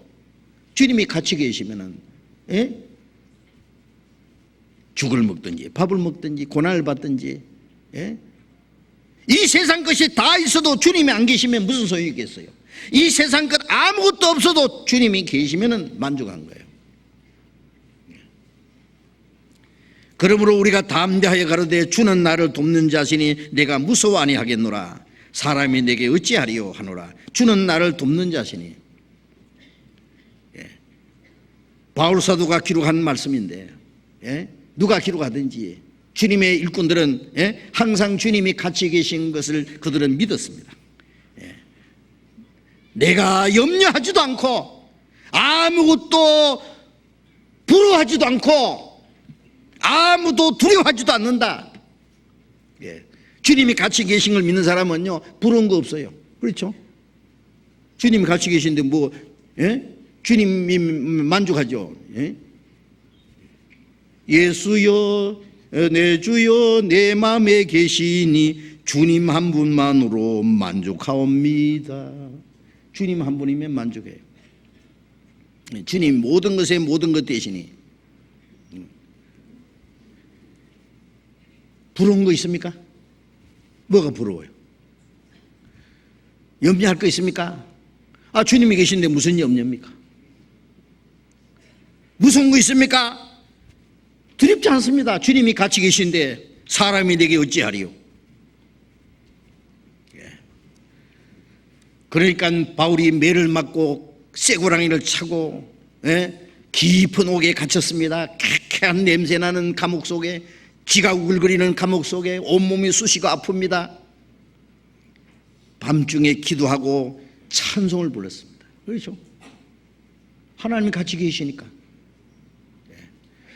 주님이 같이 계시면은, 예? 죽을 먹든지 밥을 먹든지 고난을 받든지, 예? 이 세상 것이 다 있어도 주님이 안 계시면 무슨 소용이겠어요? 이 세상 것 아무것도 없어도 주님이 계시면 만족한 거예요. 그러므로 우리가 담대하여 가로되 주는 나를 돕는 자시니 내가 무서워 아니하겠노라. 사람이 내게 어찌하리요 하노라. 주는 나를 돕는 자시니. 예. 바울 사도가 기록한 말씀인데, 예? 누가 기록하든지 주님의 일꾼들은, 예? 항상 주님이 같이 계신 것을 그들은 믿었습니다. 예. 내가 염려하지도 않고 아무것도 부러워하지도 않고 아무도 두려워하지도 않는다. 예. 주님이 같이 계신 걸 믿는 사람은요, 부러운 거 없어요. 그렇죠? 주님이 같이 계신데 뭐, 예? 주님이 만족하죠. 예? 예수여 내 주여 내 마음에 계시니 주님 한 분만으로 만족하옵니다. 주님 한 분이면 만족해요. 주님 모든 것에 모든 것 되시니. 부러운 거 있습니까? 뭐가 부러워요? 염려할 거 있습니까? 아, 주님이 계신데 무슨 염려입니까? 무서운 거 있습니까? 두렵지 않습니다. 주님이 같이 계신데 사람이 내게 어찌하리요? 그러니까 바울이 매를 맞고 쇠고랑이를 차고, 예? 깊은 옥에 갇혔습니다. 쾌쾌한 냄새나는 감옥 속에, 쥐가 우글거리는 감옥 속에 온몸이 쑤시고 아픕니다. 밤중에 기도하고 찬송을 불렀습니다. 그렇죠? 하나님이 같이 계시니까.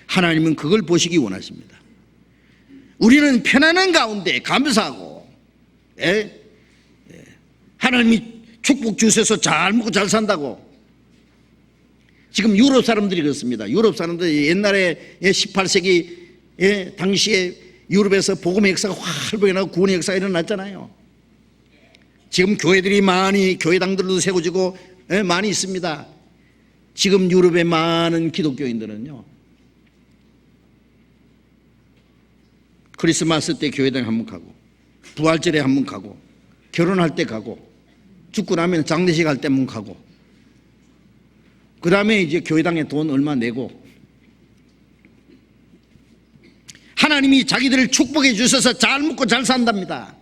하나님은 그걸 보시기 원하십니다. 우리는 편안한 가운데 감사하고, 예? 하나님이 축복 주셔서 잘 먹고 잘 산다고. 지금 유럽 사람들이 그렇습니다. 유럽 사람들이 옛날에 18세기 당시에 유럽에서 복음의 역사가 활발하게 나고 구원의 역사가 일어났잖아요. 지금 교회들이 많이, 교회당들도 세워지고 많이 있습니다. 지금 유럽의 많은 기독교인들은요, 크리스마스 때 교회당 한번 가고, 부활절에 한번 가고, 결혼할 때 가고, 죽고 나면 장례식 할 때 한번 가고, 그 다음에 이제 교회당에 돈 얼마 내고, 하나님이 자기들을 축복해 주셔서 잘 먹고 잘 산답니다.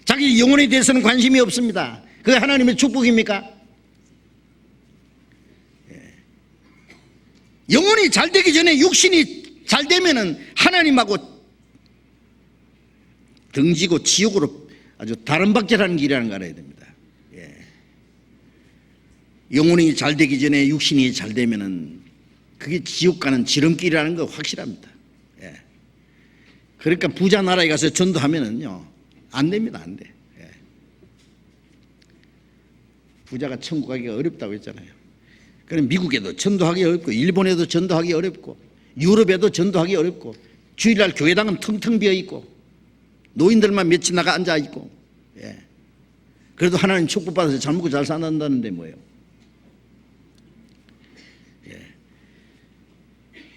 자기 영혼에 대해서는 관심이 없습니다. 그게 하나님의 축복입니까? 영혼이 잘 되기 전에 육신이 잘 되면은 하나님하고 등지고 지옥으로 아주 다른 박질하는 길이라는 거 알아야 됩니다. 영혼이 잘 되기 전에 육신이 잘 되면은 그게 지옥 가는 지름길이라는 거 확실합니다. 그러니까 부자 나라에 가서 전도하면은요, 안 됩니다. 안 돼. 부자가 천국 가기가 어렵다고 했잖아요. 그럼 미국에도 전도하기 어렵고, 일본에도 전도하기 어렵고, 유럽에도 전도하기 어렵고, 주일날 교회당은 텅텅 비어 있고, 노인들만 며칠 나가 앉아 있고, 그래도 하나님 축복받아서 잘 먹고 잘 산다는데 뭐예요?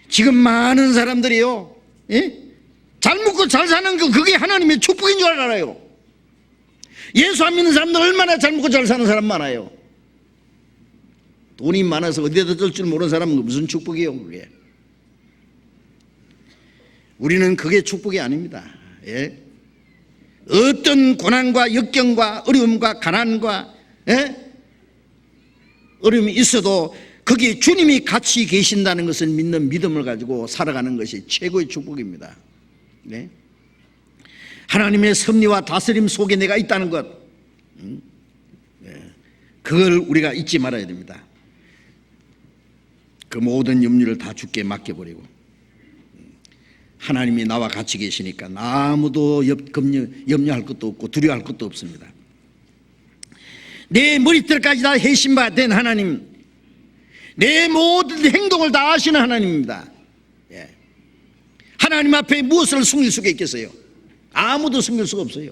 지금 많은 사람들이요, 잘 먹고 잘 사는 거, 그게 하나님의 축복인 줄 알아요. 예수 안 믿는 사람들 얼마나 잘 먹고 잘 사는 사람 많아요. 돈이 많아서 어디에다 쓸 줄 모르는 사람은 무슨 축복이에요, 그게. 우리는 그게 축복이 아닙니다. 어떤 고난과 역경과 어려움과 가난과 어려움이 있어도 거기에 주님이 같이 계신다는 것을 믿는 믿음을 가지고 살아가는 것이 최고의 축복입니다. 네? 하나님의 섭리와 다스림 속에 내가 있다는 것, 그걸 우리가 잊지 말아야 됩니다. 그 모든 염려를 다 주께 맡겨버리고, 하나님이 나와 같이 계시니까 아무도 염려할 것도 없고 두려워할 것도 없습니다. 내 머리털까지 다 해신바 된 하나님, 내 모든 행동을 다 아시는 하나님입니다. 하나님 앞에 무엇을 숨길 수가 있겠어요? 아무도 숨길 수가 없어요.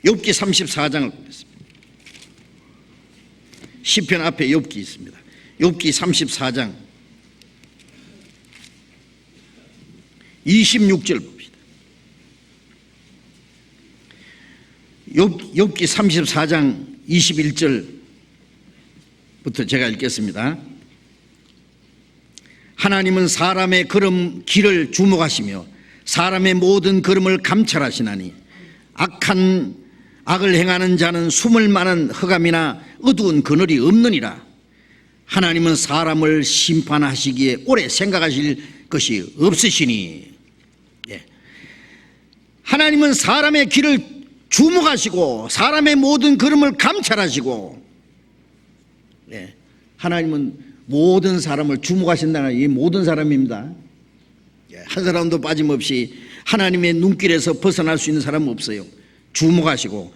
욥기 34장을 보겠습니다. 시편 앞에 욥기 있습니다. 욥기 34장 26절 봅시다. 욥기 34장 21절부터 제가 읽겠습니다. 하나님은 사람의 길을 주목하시며 사람의 모든 걸음을 감찰하시나니 악을 행하는 자는 숨을 만한 흑암이나 어두운 그늘이 없느니라. 하나님은 사람을 심판하시기에 오래 생각하실 것이 없으시니. 하나님은 사람의 길을 주목하시고 사람의 모든 걸음을 감찰하시고, 하나님은 모든 사람을 주목하신다는 이 모든 사람입니다. 한 사람도 빠짐없이 하나님의 눈길에서 벗어날 수 있는 사람은 없어요. 주목하시고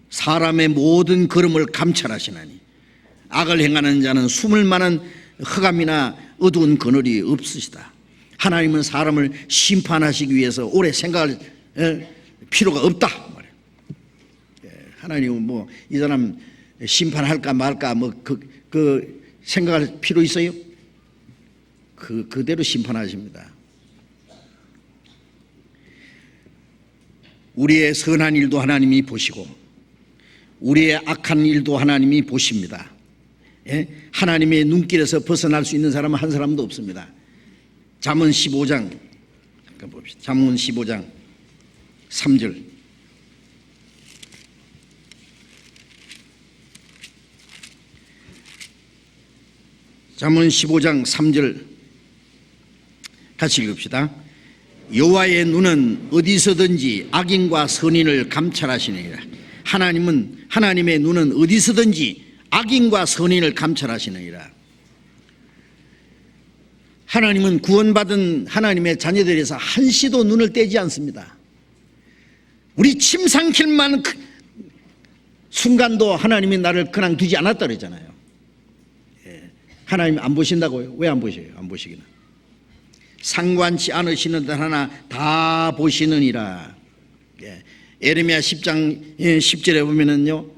사람의 모든 걸음을 감찰하시나니 악을 행하는 자는 숨을 만한 흑암이나 어두운 그늘이 없으시다. 하나님은 사람을 심판하시기 위해서 오래 생각할 필요가 없다. 하나님은 이 사람 심판할까 말까 그 생각할 필요 있어요? 그대로 심판하십니다. 우리의 선한 일도 하나님이 보시고 우리의 악한 일도 하나님이 보십니다. 하나님의 눈길에서 벗어날 수 있는 사람은 한 사람도 없습니다. 잠언 15장 잠깐 봅시다. 잠언 15장 3절. 잠언 15장 3절 같이 읽읍시다. 여호와의 눈은 어디서든지 악인과 선인을 감찰하시느니라. 하나님의 눈은 어디서든지 악인과 선인을 감찰하시느니라. 하나님은 구원받은 하나님의 자녀들에서 한시도 눈을 떼지 않습니다. 우리 침 삼킬만 순간도 하나님이 나를 그냥 두지 않았다 그랬잖아요. 하나님 안 보신다고요? 왜 안 보셔요? 안 보시기는. 상관치 않으시는 듯 하나 다 보시느니라. 에레미야 10장 10절에 보면은요,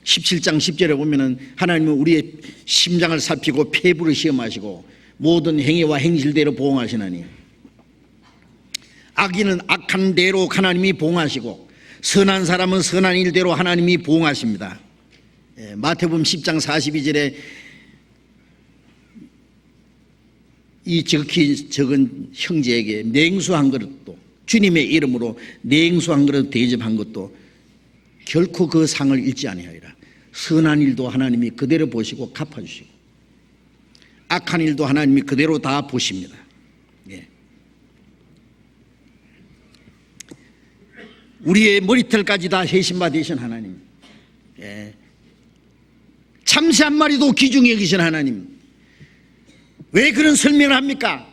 17장 10절에 보면은 하나님은 우리의 심장을 살피고 폐부를 시험하시고 모든 행위와 행실대로 보응하시나니, 악인은 악한 대로 하나님이 보응하시고 선한 사람은 선한 일대로 하나님이 보응하십니다. 마태복음 10장 42절에 이 적히 적은 형제에게 냉수 한 그릇도, 주님의 이름으로 냉수 한 그릇 대접한 것도 결코 그 상을 잃지 아니하리라. 선한 일도 하나님이 그대로 보시고 갚아주시고 악한 일도 하나님이 그대로 다 보십니다. 우리의 머리털까지 다 해신바 되신 하나님, 참새 한 마리도 귀중히 여기신 하나님, 왜 그런 설명을 합니까?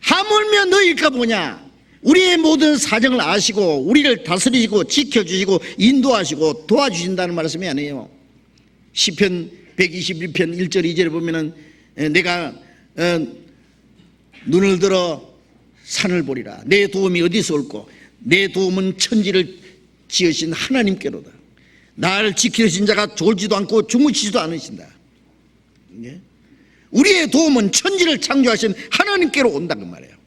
하물며 너희일까 보냐. 우리의 모든 사정을 아시고 우리를 다스리시고 지켜주시고 인도하시고 도와주신다는 말씀이 아니에요. 시편 121편 1절 2절에 보면은 내가 눈을 들어 산을 보리라. 내 도움이 어디서 올꼬. 내 도움은 천지를 지으신 하나님께로다. 나를 지키신 자가 졸지도 않고 주무시지도 않으신다. 우리의 도움은 천지를 창조하신 하나님께로 온다는 말이에요.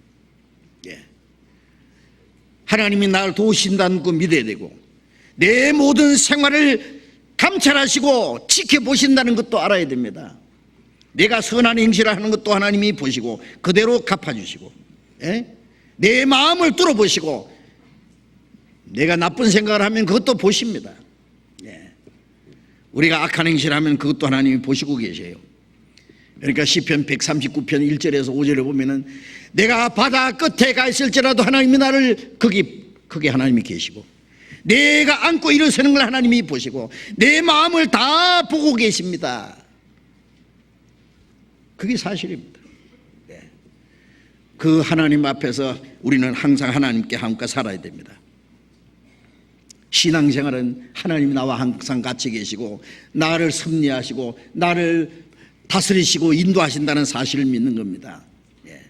하나님이 나를 도우신다는 거 믿어야 되고, 내 모든 생활을 감찰하시고 지켜보신다는 것도 알아야 됩니다. 내가 선한 행실을 하는 것도 하나님이 보시고 그대로 갚아주시고, 예? 내 마음을 뚫어보시고 내가 나쁜 생각을 하면 그것도 보십니다. 예. 우리가 악한 행실을 하면 그것도 하나님이 보시고 계세요. 그러니까 시편 139편 1절에서 5절에 보면은 내가 바다 끝에 가 있을지라도 하나님이 나를 거기 하나님이 계시고, 내가 안고 일어서는 걸 하나님이 보시고 내 마음을 다 보고 계십니다. 그게 사실입니다. 네. 그 하나님 앞에서 우리는 항상 하나님께 함께 살아야 됩니다. 신앙생활은 하나님이 나와 항상 같이 계시고 나를 섭리하시고 나를 다스리시고 인도하신다는 사실을 믿는 겁니다. 네.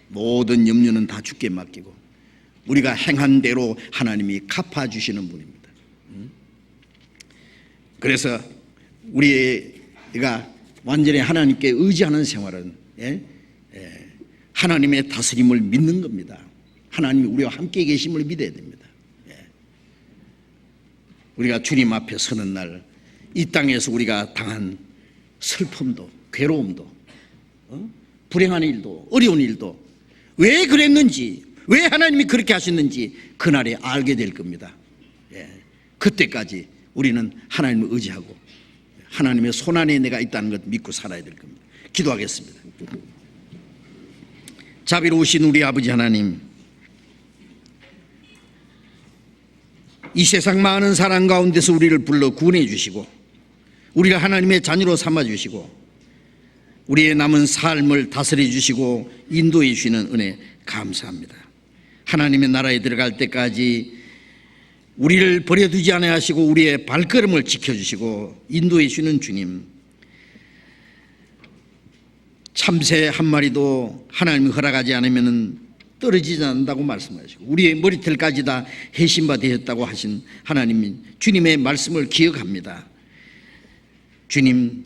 모든 염려는 다 주께 맡기고 우리가 행한 대로 하나님이 갚아주시는 분입니다. 그래서 우리가 완전히 하나님께 의지하는 생활은 하나님의 다스림을 믿는 겁니다. 하나님이 우리와 함께 계심을 믿어야 됩니다. 우리가 주님 앞에 서는 날 이 땅에서 우리가 당한 슬픔도 괴로움도 불행한 일도 어려운 일도 왜 그랬는지, 왜 하나님이 그렇게 하셨는지 그날에 알게 될 겁니다. 그때까지 우리는 하나님을 의지하고 하나님의 손안에 내가 있다는 것 믿고 살아야 될 겁니다. 기도하겠습니다. 자비로우신 우리 아버지 하나님, 이 세상 많은 사람 가운데서 우리를 불러 구원해 주시고 우리를 하나님의 자녀로 삼아 주시고 우리의 남은 삶을 다스려 주시고 인도해 주시는 은혜 감사합니다. 하나님의 나라에 들어갈 때까지 우리를 버려두지 않아 하시고 우리의 발걸음을 지켜주시고 인도해 주시는 주님, 참새 한 마리도 하나님이 허락하지 않으면 떨어지지 않는다고 말씀하시고 우리의 머리털까지 다 해신바 되었다고 하신 하나님, 주님의 말씀을 기억합니다. 주님,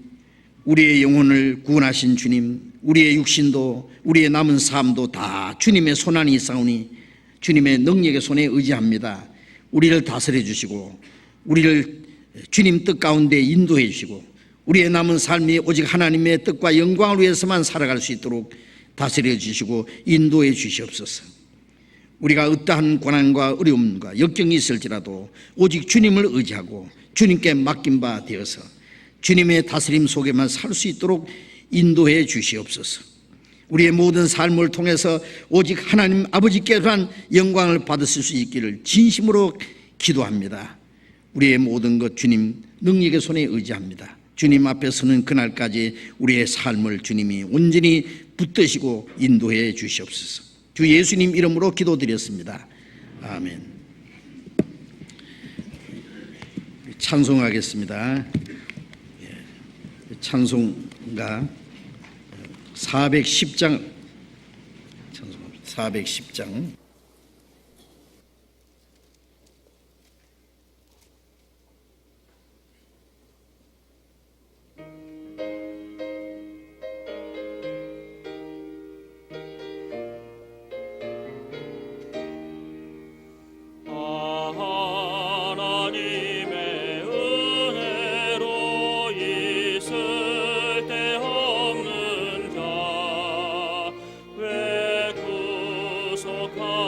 우리의 영혼을 구원하신 주님, 우리의 육신도 우리의 남은 삶도 다 주님의 손안에 있사오니 주님의 능력의 손에 의지합니다. 우리를 다스려 주시고 우리를 주님 뜻 가운데 인도해 주시고 우리의 남은 삶이 오직 하나님의 뜻과 영광을 위해서만 살아갈 수 있도록 다스려 주시고 인도해 주시옵소서. 우리가 어떠한 고난과 어려움과 역경이 있을지라도 오직 주님을 의지하고 주님께 맡긴 바 되어서 주님의 다스림 속에만 살 수 있도록 인도해 주시옵소서. 우리의 모든 삶을 통해서 오직 하나님 아버지께서만 영광을 받으실 수 있기를 진심으로 기도합니다. 우리의 모든 것 주님 능력의 손에 의지합니다. 주님 앞에 서는 그날까지 우리의 삶을 주님이 온전히 붙드시고 인도해 주시옵소서. 주 예수님 이름으로 기도드렸습니다. 아멘. 찬송하겠습니다. 찬송가 410장 410장 왜 구속하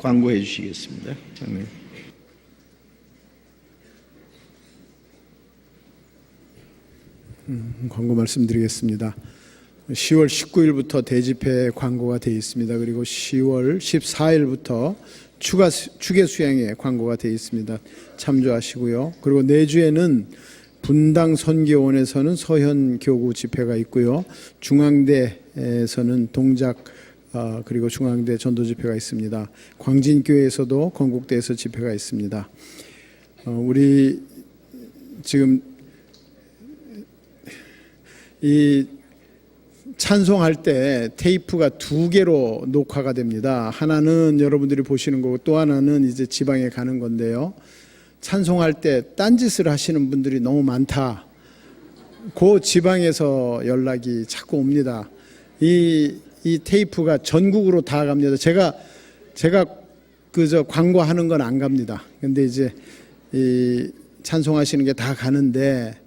광고해 주시겠습니다. 네. 광고 말씀드리겠습니다. 10월 19일부터 대집회 광고가 되어 있습니다. 그리고 10월 14일부터 추계 수양회 광고가 되어 있습니다. 참조하시고요. 그리고 내주에는 분당 선교원에서는 서현 교구 집회가 있고요. 중앙대에서는 동작 그리고 중앙대 전도 집회가 있습니다. 광진교회에서도 건국대에서 집회가 있습니다. 우리 지금 이 찬송할 때 테이프가 2개로 녹화가 됩니다. 하나는 여러분들이 보시는 거고 또 하나는 이제 지방에 가는 건데요. 찬송할 때 딴짓을 하시는 분들이 너무 많다. 그 지방에서 연락이 자꾸 옵니다. 이 테이프가 전국으로 다 갑니다. 제가 그저 광고하는 건 안 갑니다. 근데 이제 이 찬송하시는 게 다 가는데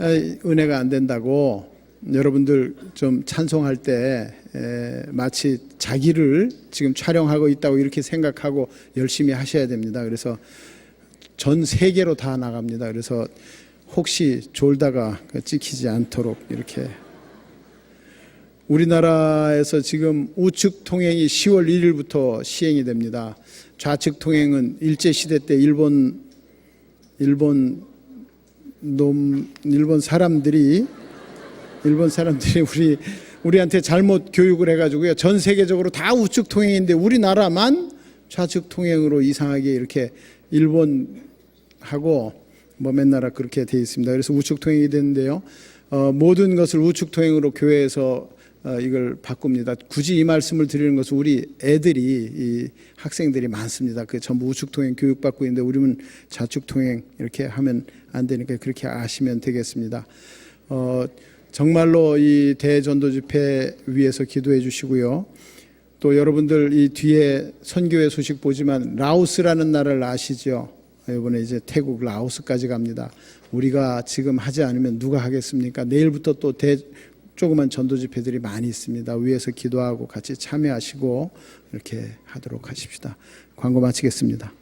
은혜가 안 된다고 여러분들 좀 찬송할 때 마치 자기를 지금 촬영하고 있다고 이렇게 생각하고 열심히 하셔야 됩니다. 그래서 전 세계로 다 나갑니다. 그래서 혹시 졸다가 찍히지 않도록 이렇게. 우리나라에서 지금 우측 통행이 10월 1일부터 시행이 됩니다. 좌측 통행은 일제시대 때 일본 사람들이 우리한테 잘못 교육을 해가지고요. 전 세계적으로 다 우측 통행인데 우리나라만 좌측 통행으로 이상하게 이렇게 일본하고 몇 나라 그렇게 돼 있습니다. 그래서 우측 통행이 되는데요. 모든 것을 우측 통행으로 교회에서 이걸 바꿉니다. 굳이 이 말씀을 드리는 것은 우리 애들이 이 학생들이 많습니다. 그 전부 우측 통행 교육받고 있는데 우리는 좌측 통행 이렇게 하면 안 되니까 그렇게 아시면 되겠습니다. 정말로 이 대전도 집회 위해서 기도해 주시고요. 또 여러분들 이 뒤에 선교회 소식 보지만 라오스라는 나라를 아시죠? 이번에 이제 태국 라오스까지 갑니다. 우리가 지금 하지 않으면 누가 하겠습니까? 내일부터 또 조그만 전도 집회들이 많이 있습니다. 위에서 기도하고 같이 참여하시고 이렇게 하도록 하십시다. 광고 마치겠습니다.